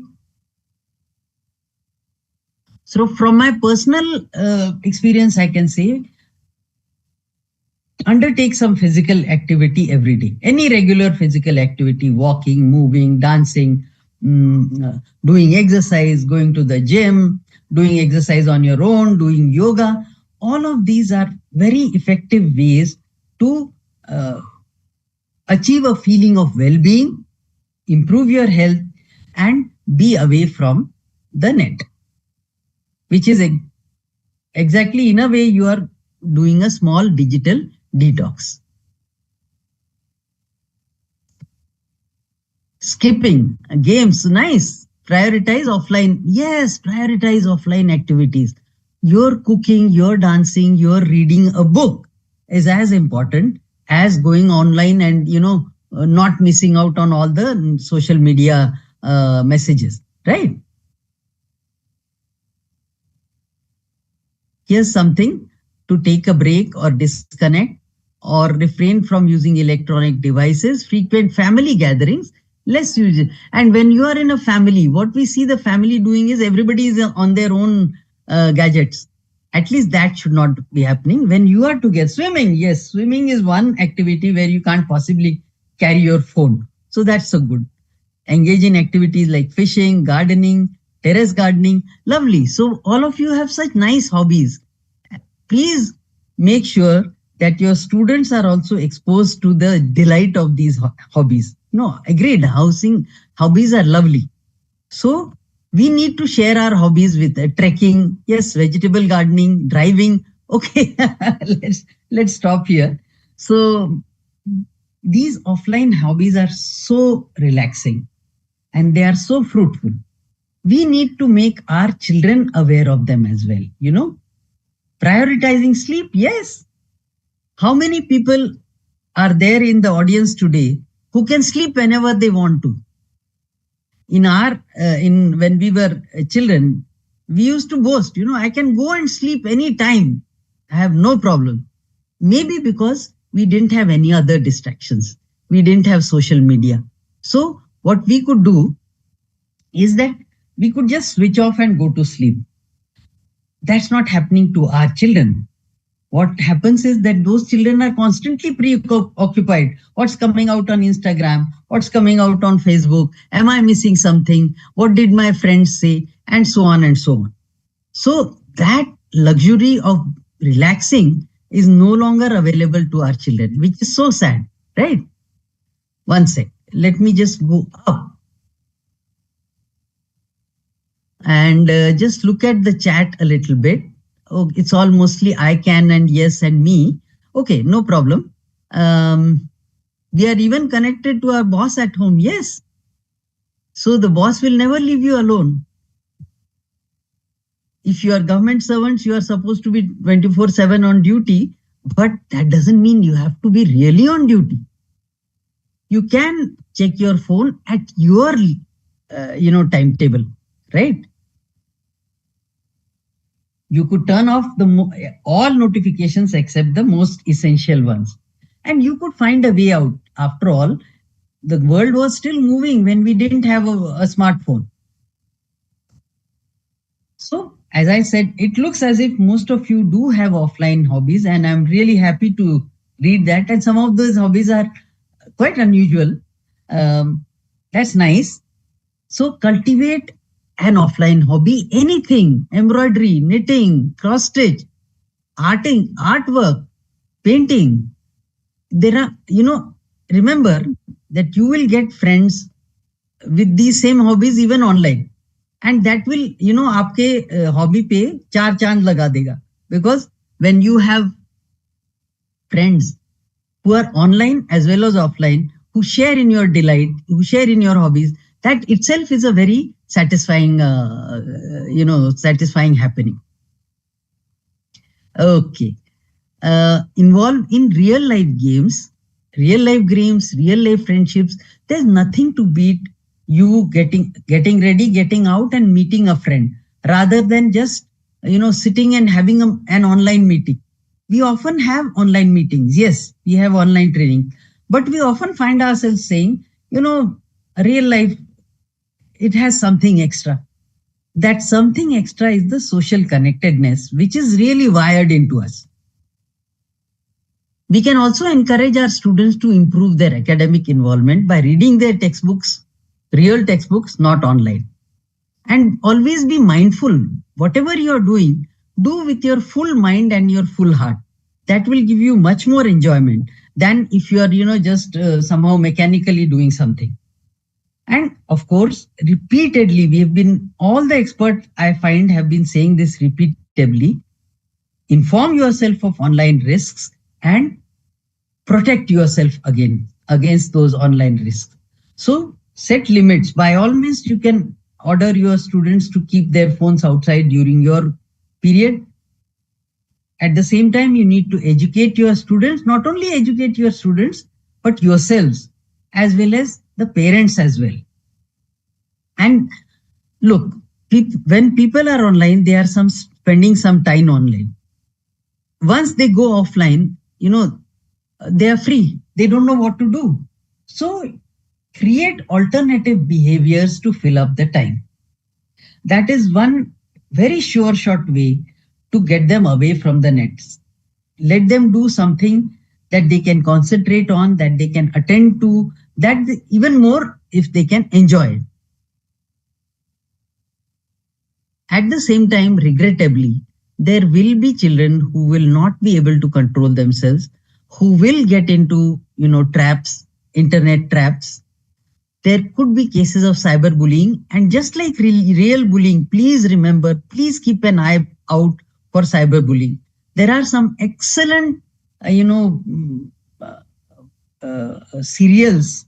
Speaker 3: So from my personal experience, I can say, undertake some physical activity every day. Any regular physical activity, walking, moving, dancing, doing exercise, going to the gym, doing exercise on your own, doing yoga. All of these are very effective ways to achieve a feeling of well-being, improve your health, and be away from the net, which is exactly, in a way, you are doing a small digital detox. Skipping games, nice. Prioritize offline. Yes, prioritize offline activities. Your cooking, your dancing, your reading a book is as important as going online and, not missing out on all the social media messages, right? Here's something to take a break or disconnect or refrain from using electronic devices. Frequent family gatherings, less use it. And when you are in a family, what we see the family doing is everybody is on their own gadgets. At least that should not be happening. When you are together, swimming, yes, swimming is one activity where you can't possibly carry your phone. So that's so good. Engage in activities like fishing, gardening, terrace gardening. Lovely. So all of you have such nice hobbies. Please make sure that your students are also exposed to the delight of these hobbies. No, agreed. Hobbies are lovely. So we need to share our hobbies with trekking, yes, vegetable gardening, driving. Okay, let's stop here. So these offline hobbies are so relaxing and they are so fruitful. We need to make our children aware of them as well. Prioritizing sleep, yes. How many people are there in the audience today who can sleep whenever they want to? When we were children, we used to boast, I can go and sleep anytime. I have no problem. Maybe because we didn't have any other distractions. We didn't have social media. So what we could do is that we could just switch off and go to sleep. That's not happening to our children. What happens is that those children are constantly preoccupied. What's coming out on Instagram? What's coming out on Facebook? Am I missing something? What did my friends say? And so on and so on. So that luxury of relaxing is no longer available to our children, which is so sad, right? One sec. let me just go up and just look at the chat a little bit. Oh, it's all mostly I can and yes and me. Okay, no problem. We are even connected to our boss at home. Yes. So the boss will never leave you alone. If you are government servants, you are supposed to be 24/7 on duty, but that doesn't mean you have to be really on duty. You can check your phone at your timetable, right? You could turn off all notifications except the most essential ones, and you could find a way out. After all, the world was still moving when we didn't have a smartphone. So, as I said, it looks as if most of you do have offline hobbies, and I'm really happy to read that. And some of those hobbies are quite unusual. That's nice. So, cultivate an offline hobby, anything, embroidery, knitting, cross stitch, artwork, painting. There are, remember that you will get friends with these same hobbies even online. And that will, आपके hobby पे 4 चांद लगा देगा. Because when you have friends who are online as well as offline, who share in your delight, who share in your hobbies, that itself is a very satisfying, satisfying happening. Okay. Involved in real life games, real life friendships. There's nothing to beat you getting ready, getting out and meeting a friend rather than just, sitting and having an online meeting. We often have online meetings. Yes, we have online training, but we often find ourselves saying, real life, it has something extra. That something extra is the social connectedness, which is really wired into us. We can also encourage our students to improve their academic involvement by reading their textbooks, real textbooks, not online. And always be mindful. Whatever you're doing, do with your full mind and your full heart. That will give you much more enjoyment than if you are, just somehow mechanically doing something. And of course, repeatedly, all the experts I find have been saying this repeatedly. Inform yourself of online risks and protect yourself against those online risks. So set limits. By all means, you can order your students to keep their phones outside during your period. At the same time, you need to educate your students, not only educate your students, but yourselves, as well as the parents as well. And look, when people are online, they are spending some time online. Once they go offline, they are free. They don't know what to do. So create alternative behaviors to fill up the time. That is one very sure short way to get them away from the nets. Let them do something that they can concentrate on, that they can attend to, that even more if they can enjoy it. At the same time, regrettably, there will be children who will not be able to control themselves, who will get into, traps, internet traps. There could be cases of cyberbullying, and just like real bullying, please remember, please keep an eye out for cyberbullying. There are some excellent, serials,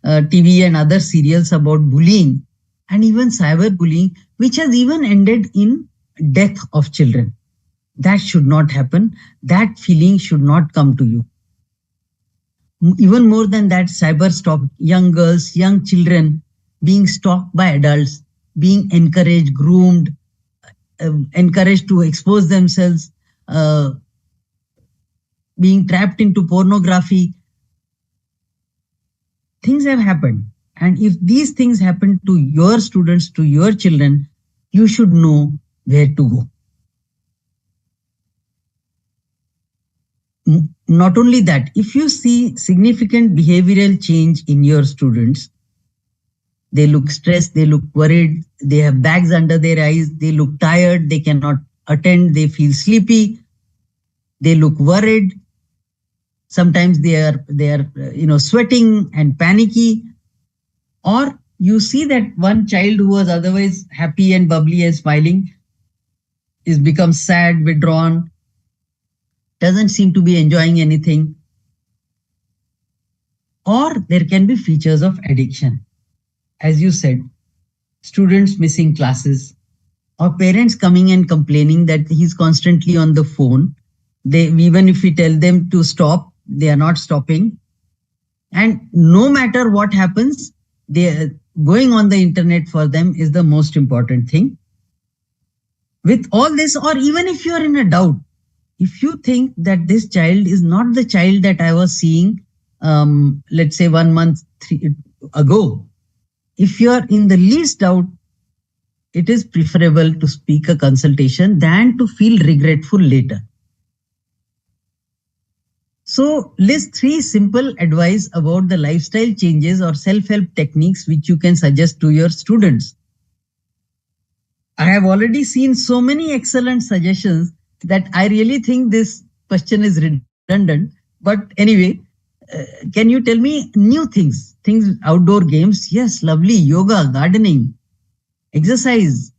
Speaker 3: TV and other serials about bullying and even cyberbullying, which has even ended in death of children. That should not happen. That feeling should not come to you. Even more than that, cyber stalk, young girls, young children being stalked by adults, being encouraged, groomed, encouraged to expose themselves, being trapped into pornography. Things have happened. And if these things happen to your students, to your children, you should know where to go. Not only that, if you see significant behavioral change in your students, they look stressed, they look worried, they have bags under their eyes, they look tired, they cannot attend, they feel sleepy, they look worried. Sometimes they are sweating and panicky. Or you see that one child who was otherwise happy and bubbly and smiling is becomes sad, withdrawn, doesn't seem to be enjoying anything. Or there can be features of addiction. As you said, students missing classes, or parents coming and complaining that he's constantly on the phone. They, even if we tell them to stop, they are not stopping. And no matter what happens, they going on the internet for them is the most important thing. With all this, or even if you are in a doubt, if you think that this child is not the child that I was seeing, let's say 1 month ago, if you are in the least doubt, it is preferable to speak a consultation than to feel regretful later. So list 3 simple advice about the lifestyle changes or self-help techniques which you can suggest to your students. I have already seen so many excellent suggestions that I really think this question is redundant. But anyway, can you tell me new things? Things, outdoor games, yes, lovely. Yoga, gardening, exercise,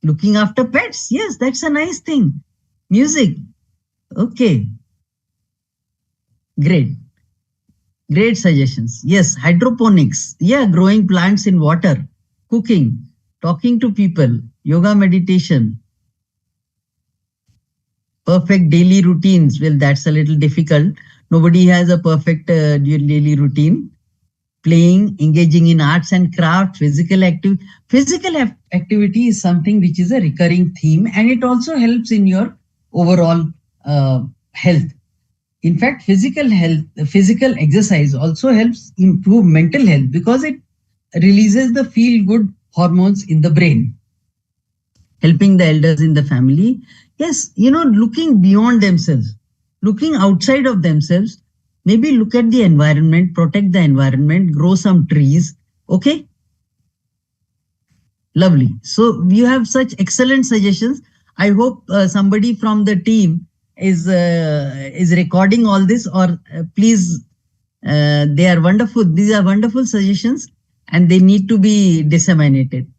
Speaker 3: looking after pets, yes, that's a nice thing. Music, okay. Great. Great suggestions. Yes, hydroponics. Yeah, growing plants in water, cooking, talking to people, yoga, meditation. Perfect daily routines. Well, that's a little difficult. Nobody has a perfect daily routine. Playing, engaging in arts and crafts, physical activity. Physical activity is something which is a recurring theme, and it also helps in your overall health. In fact, physical exercise also helps improve mental health because it releases the feel-good hormones in the brain, helping the elders in the family. Yes, looking beyond themselves, looking outside of themselves, maybe look at the environment, protect the environment, grow some trees. Okay? Lovely. So you have such excellent suggestions. I hope somebody from the team is recording all this, or please, they are wonderful. These are wonderful suggestions and they need to be disseminated.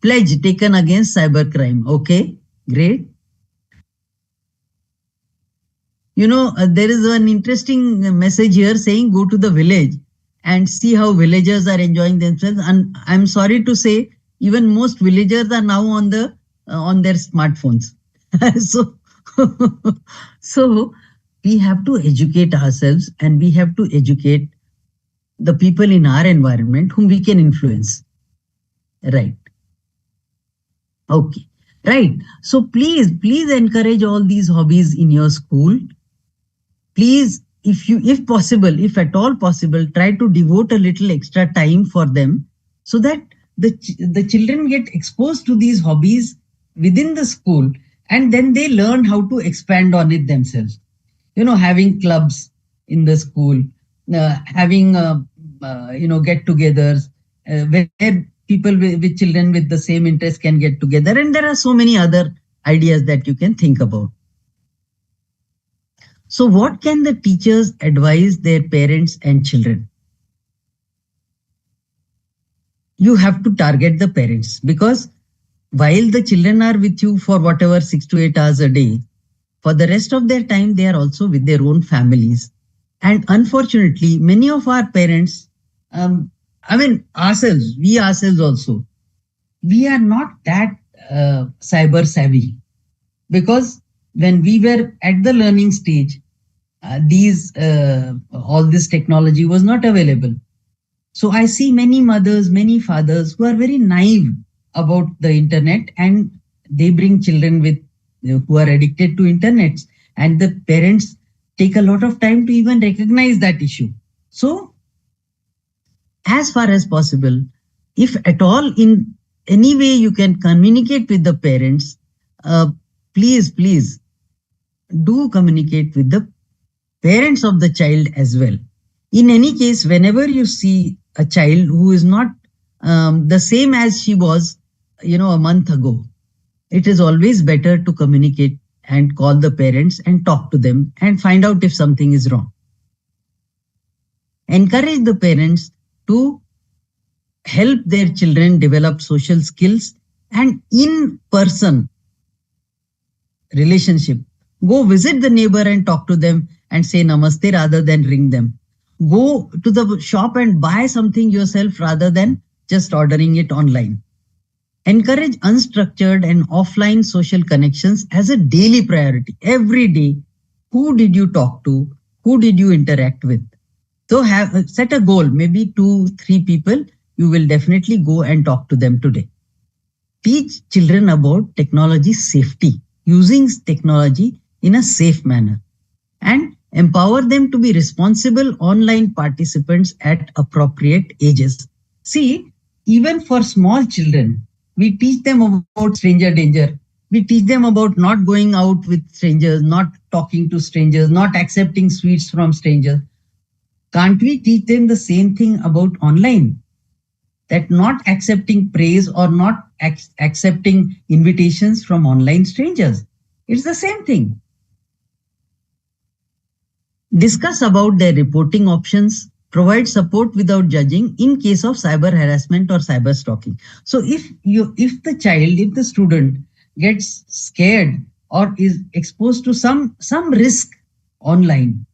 Speaker 3: Pledge taken against cybercrime. Okay, great. There is an interesting message here saying go to the village and see how villagers are enjoying themselves. And I'm sorry to say, even most villagers are now on their smartphones. So we have to educate ourselves, and we have to educate the people in our environment whom we can influence. Right. Okay. Right. So please encourage all these hobbies in your school. Please, if possible, if at all possible, try to devote a little extra time for them so that the children get exposed to these hobbies within the school, and then they learn how to expand on it themselves. Having clubs in the school, having get-togethers where people with children with the same interest can get together, and there are so many other ideas that you can think about. So what can the teachers advise their parents and children? You have to target the parents, because while the children are with you for whatever 6 to 8 hours a day, for the rest of their time, they are also with their own families. And unfortunately, many of our parents, ourselves, we ourselves also, we are not that cyber savvy, because when we were at the learning stage, all this technology was not available. So I see many mothers, many fathers who are very naive about the internet, and they bring children with who are addicted to internet, and the parents take a lot of time to even recognize that issue. So as far as possible, if at all in any way you can communicate with the parents, please do communicate with the parents of the child as well. In any case, whenever you see a child who is not the same as she was, a month ago, it is always better to communicate and call the parents and talk to them and find out if something is wrong. Encourage the parents to help their children develop social skills and in-person relationship. Go visit the neighbor and talk to them and say namaste rather than ring them. Go to the shop and buy something yourself rather than just ordering it online. Encourage unstructured and offline social connections as a daily priority. Every day, who did you talk to? Who did you interact with? So set a goal, maybe 2-3 people, you will definitely go and talk to them today. Teach children about technology safety, using technology in a safe manner, and empower them to be responsible online participants at appropriate ages. See, even for small children, we teach them about stranger danger. We teach them about not going out with strangers, not talking to strangers, not accepting sweets from strangers. Can't we teach them the same thing about online? That not accepting praise or not accepting invitations from online strangers. It's the same thing. Discuss about their reporting options, provide support without judging in case of cyber harassment or cyber stalking. So if the student gets scared or is exposed to some risk online,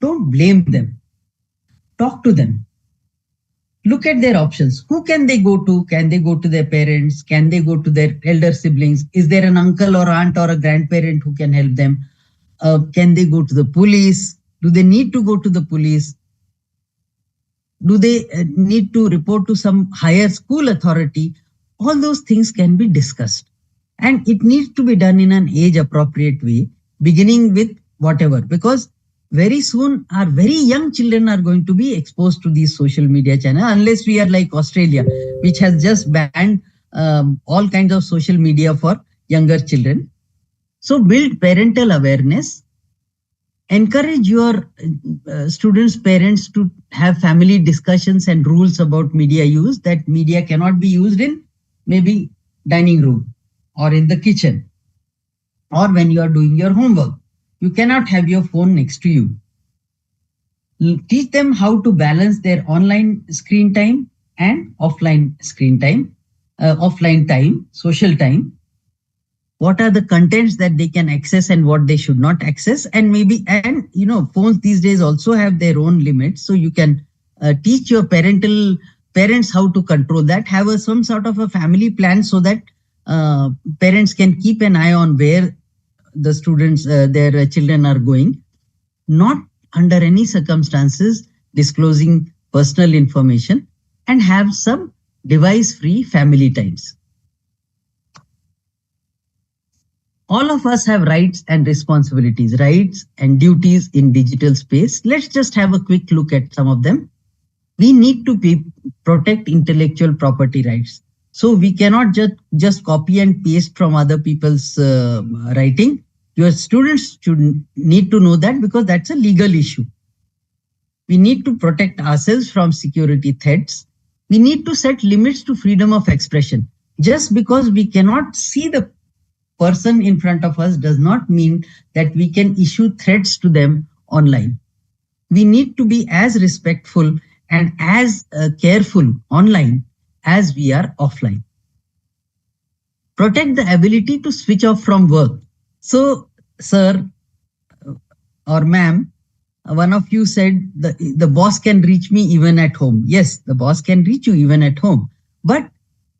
Speaker 3: don't blame them. Talk to them. Look at their options. Who can they go to? Can they go to their parents? Can they go to their elder siblings? Is there an uncle or aunt or a grandparent who can help them? Can they go to the police? Do they need to go to the police? Do they need to report to some higher school authority? All those things can be discussed. And it needs to be done in an age-appropriate way, beginning with whatever. Because very soon, our very young children are going to be exposed to these social media channels, unless we are like Australia, which has just banned all kinds of social media for younger children. So build parental awareness. Encourage your students' parents to have family discussions and rules about media use, that media cannot be used in maybe dining room or in the kitchen or when you are doing your homework. You cannot have your phone next to you. Teach them how to balance their online screen time and offline screen time, offline time, social time. What are the contents that they can access and what they should not access? And phones these days also have their own limits. So you can teach your parents how to control that. Have some sort of a family plan so that parents can keep an eye on where the students, their children are going. Not under any circumstances disclosing personal information, and have some device-free family times. All of us have rights and responsibilities, rights and duties in digital space. Let's just have a quick look at some of them. We need to protect intellectual property rights. So we cannot just copy and paste from other people's writing. Your students should need to know that, because that's a legal issue. We need to protect ourselves from security threats. We need to set limits to freedom of expression. Just because we cannot see the person in front of us does not mean that we can issue threats to them online. We need to be as respectful and as careful online as we are offline. Protect the ability to switch off from work. So, sir or ma'am, one of you said the boss can reach me even at home. Yes, the boss can reach you even at home. But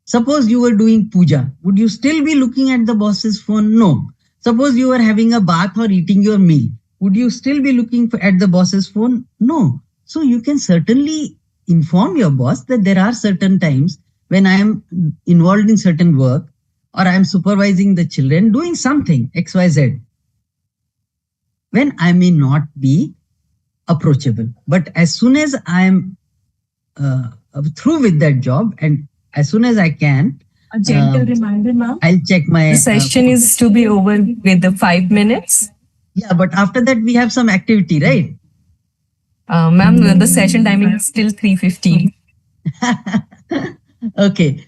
Speaker 3: suppose you were doing puja, would you still be looking at the boss's phone? No. Suppose you were having a bath or eating your meal, would you still be looking at the boss's phone? No. So you can certainly inform your boss that there are certain times when I am involved in certain work, or I am supervising the children doing something XYZ, when I may not be approachable. But as soon as I am through with that job, and as soon as I can,
Speaker 4: a gentle reminder, ma'am.
Speaker 3: I'll check my...
Speaker 4: The session is to be over with the 5 minutes.
Speaker 3: Yeah, but after that we have some activity, right?
Speaker 4: Ma'am, the session timing is still 3:15.
Speaker 3: Okay.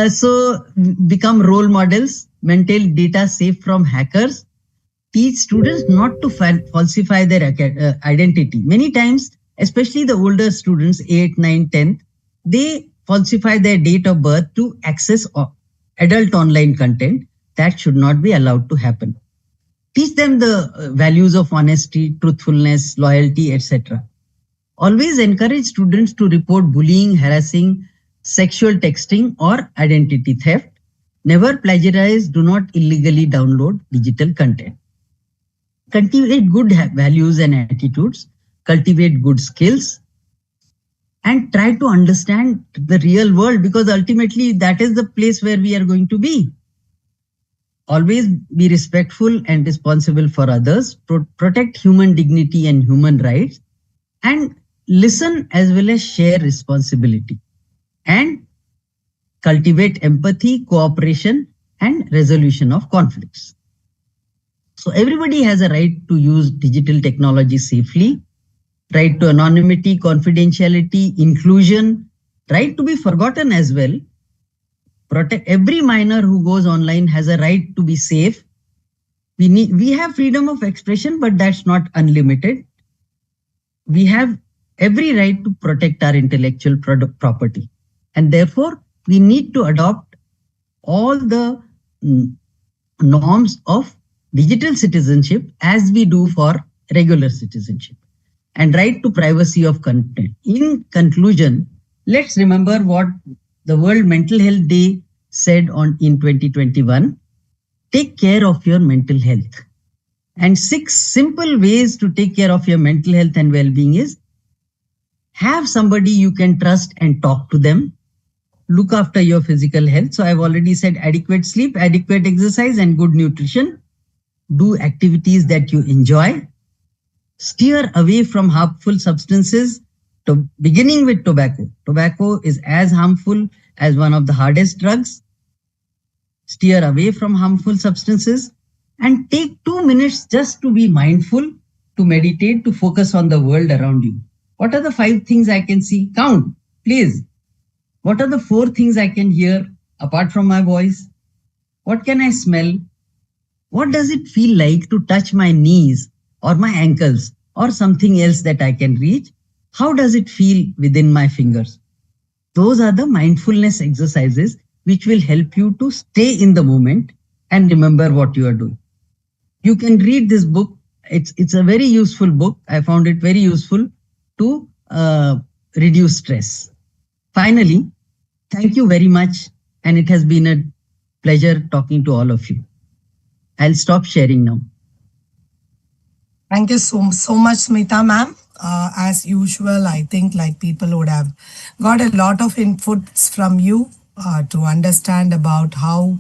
Speaker 3: So become role models, maintain data safe from hackers, teach students not to falsify their identity. Many times especially the older students, 8, 9, 10th, they falsify their date of birth to access adult online content. That should not be allowed to happen. Teach them the values of honesty, truthfulness, loyalty, etc. Always encourage students to report bullying, harassing, sexual texting, or identity theft. Never plagiarize, do not illegally download digital content. Cultivate good values and attitudes, cultivate good skills, and try to understand the real world, because ultimately that is the place where we are going to be. Always be respectful and responsible for others, protect human dignity and human rights, and listen as well as share responsibility, and cultivate empathy, cooperation, and resolution of conflicts. So everybody has a right to use digital technology safely, right to anonymity, confidentiality, inclusion, right to be forgotten as well. Protect every minor who goes online has a right to be safe. We have freedom of expression, but that's not unlimited. We have every right to protect our intellectual property. And therefore, we need to adopt all the norms of digital citizenship as we do for regular citizenship, and right to privacy of content. In conclusion, let's remember what the World Mental Health Day said in 2021. Take care of your mental health. And 6 simple ways to take care of your mental health and well-being is: have somebody you can trust and talk to them. Look after your physical health. So I've already said adequate sleep, adequate exercise, and good nutrition. Do activities that you enjoy. Steer away from harmful substances, beginning with tobacco. Tobacco is as harmful as one of the hardest drugs. Steer away from harmful substances and take 2 minutes just to be mindful, to meditate, to focus on the world around you. What are the 5 things I can see? Count, please. What are the 4 things I can hear apart from my voice? What can I smell? What does it feel like to touch my knees or my ankles or something else that I can reach? How does it feel within my fingers? Those are the mindfulness exercises which will help you to stay in the moment and remember what you are doing. You can read this book. It's a very useful book. I found it very useful to reduce stress. Finally, thank you very much. And it has been a pleasure talking to all of you. I'll stop sharing now.
Speaker 1: Thank you so much, Smita ma'am. As usual, I think like people would have got a lot of inputs from you to understand about how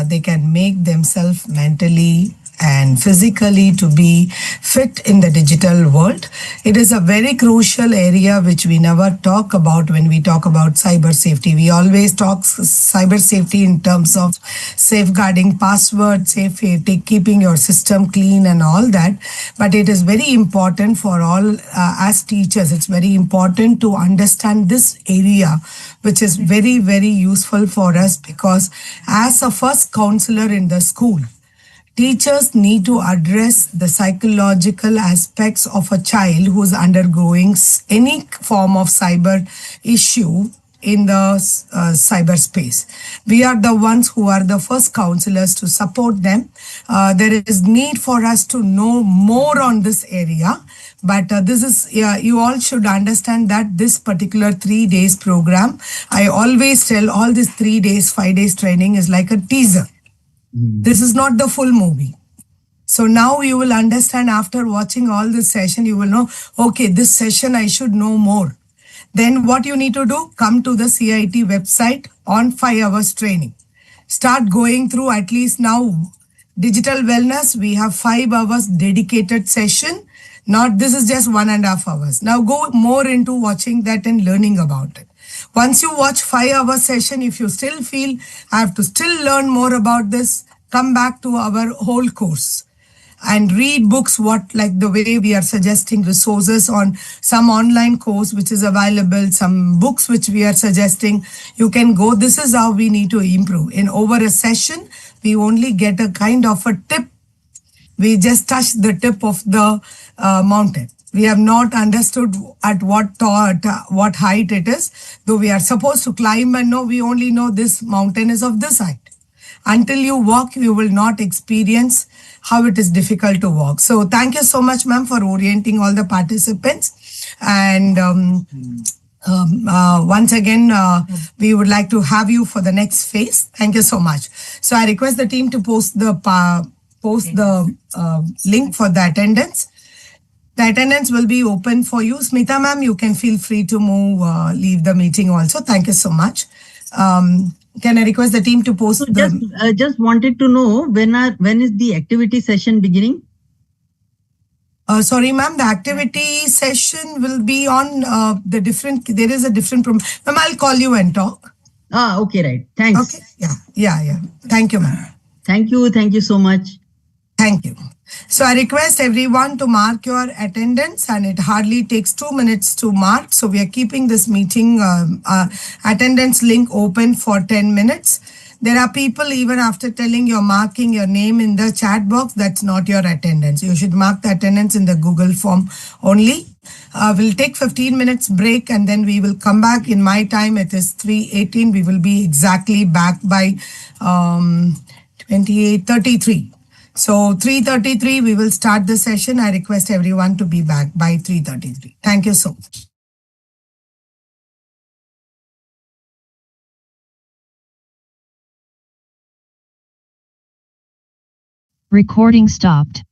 Speaker 1: they can make themselves mentally and physically to be fit in the digital world. It is a very crucial area which we never talk about when we talk about cyber safety. We always talk cyber safety in terms of safeguarding passwords, keeping your system clean and all that. But it is very important for all as teachers. It's very important to understand this area, which is very, very useful for us, because as a first counselor in the school, teachers need to address the psychological aspects of a child who is undergoing any form of cyber issue in the cyberspace. We are the ones who are the first counselors to support them. There is need for us to know more on this area. But this is, you all should understand that this particular 3 days program, I always tell all this 3 days, 5 days training is like a teaser. This is not the full movie. So now you will understand after watching all this session, you will know, okay, this session I should know more. Then what you need to do, come to the CIT website on 5 hours training. Start going through at least now digital wellness. We have 5 hours dedicated session. Not this is just 1.5 hours. Now go more into watching that and learning about it. Once you watch 5 hour session, if you still feel I have to still learn more about this, come back to our whole course and read books, like the way we are suggesting resources on some online course which is available, some books which we are suggesting. You can go, this is how we need to improve. In over a session, we only get a kind of a tip. We just touch the tip of the mountain. We have not understood at what height it is, though we are supposed to climb and know, we only know this mountain is of this height. Until you walk, you will not experience how it is difficult to walk. So thank you so much, ma'am, for orienting all the participants. And once again, we would like to have you for the next phase. Thank you so much. So I request the team to post the link for the attendance. The attendance will be open for you. Smita ma'am, you can feel free to move, leave the meeting also. Thank you so much. Can I request the team to post
Speaker 3: just wanted to know when is the activity session beginning?
Speaker 1: Sorry, ma'am, the activity session will be on there is a different ma'am, I'll call you and talk.
Speaker 3: Okay, right. Thanks.
Speaker 1: Okay. Yeah. Thank you, ma'am.
Speaker 3: Thank you so much.
Speaker 1: Thank you. So I request everyone to mark your attendance, and it hardly takes 2 minutes to mark. So we are keeping this meeting attendance link open for 10 minutes. There are people, even after telling you're marking your name in the chat box, that's not your attendance. You should mark the attendance in the Google form only. We'll take 15 minutes break, and then we will come back. In my time, it is 3:18. We will be exactly back by 28:33. So 3:33, we will start the session. I request everyone to be back by 3:33. Thank you so much.
Speaker 2: Recording stopped.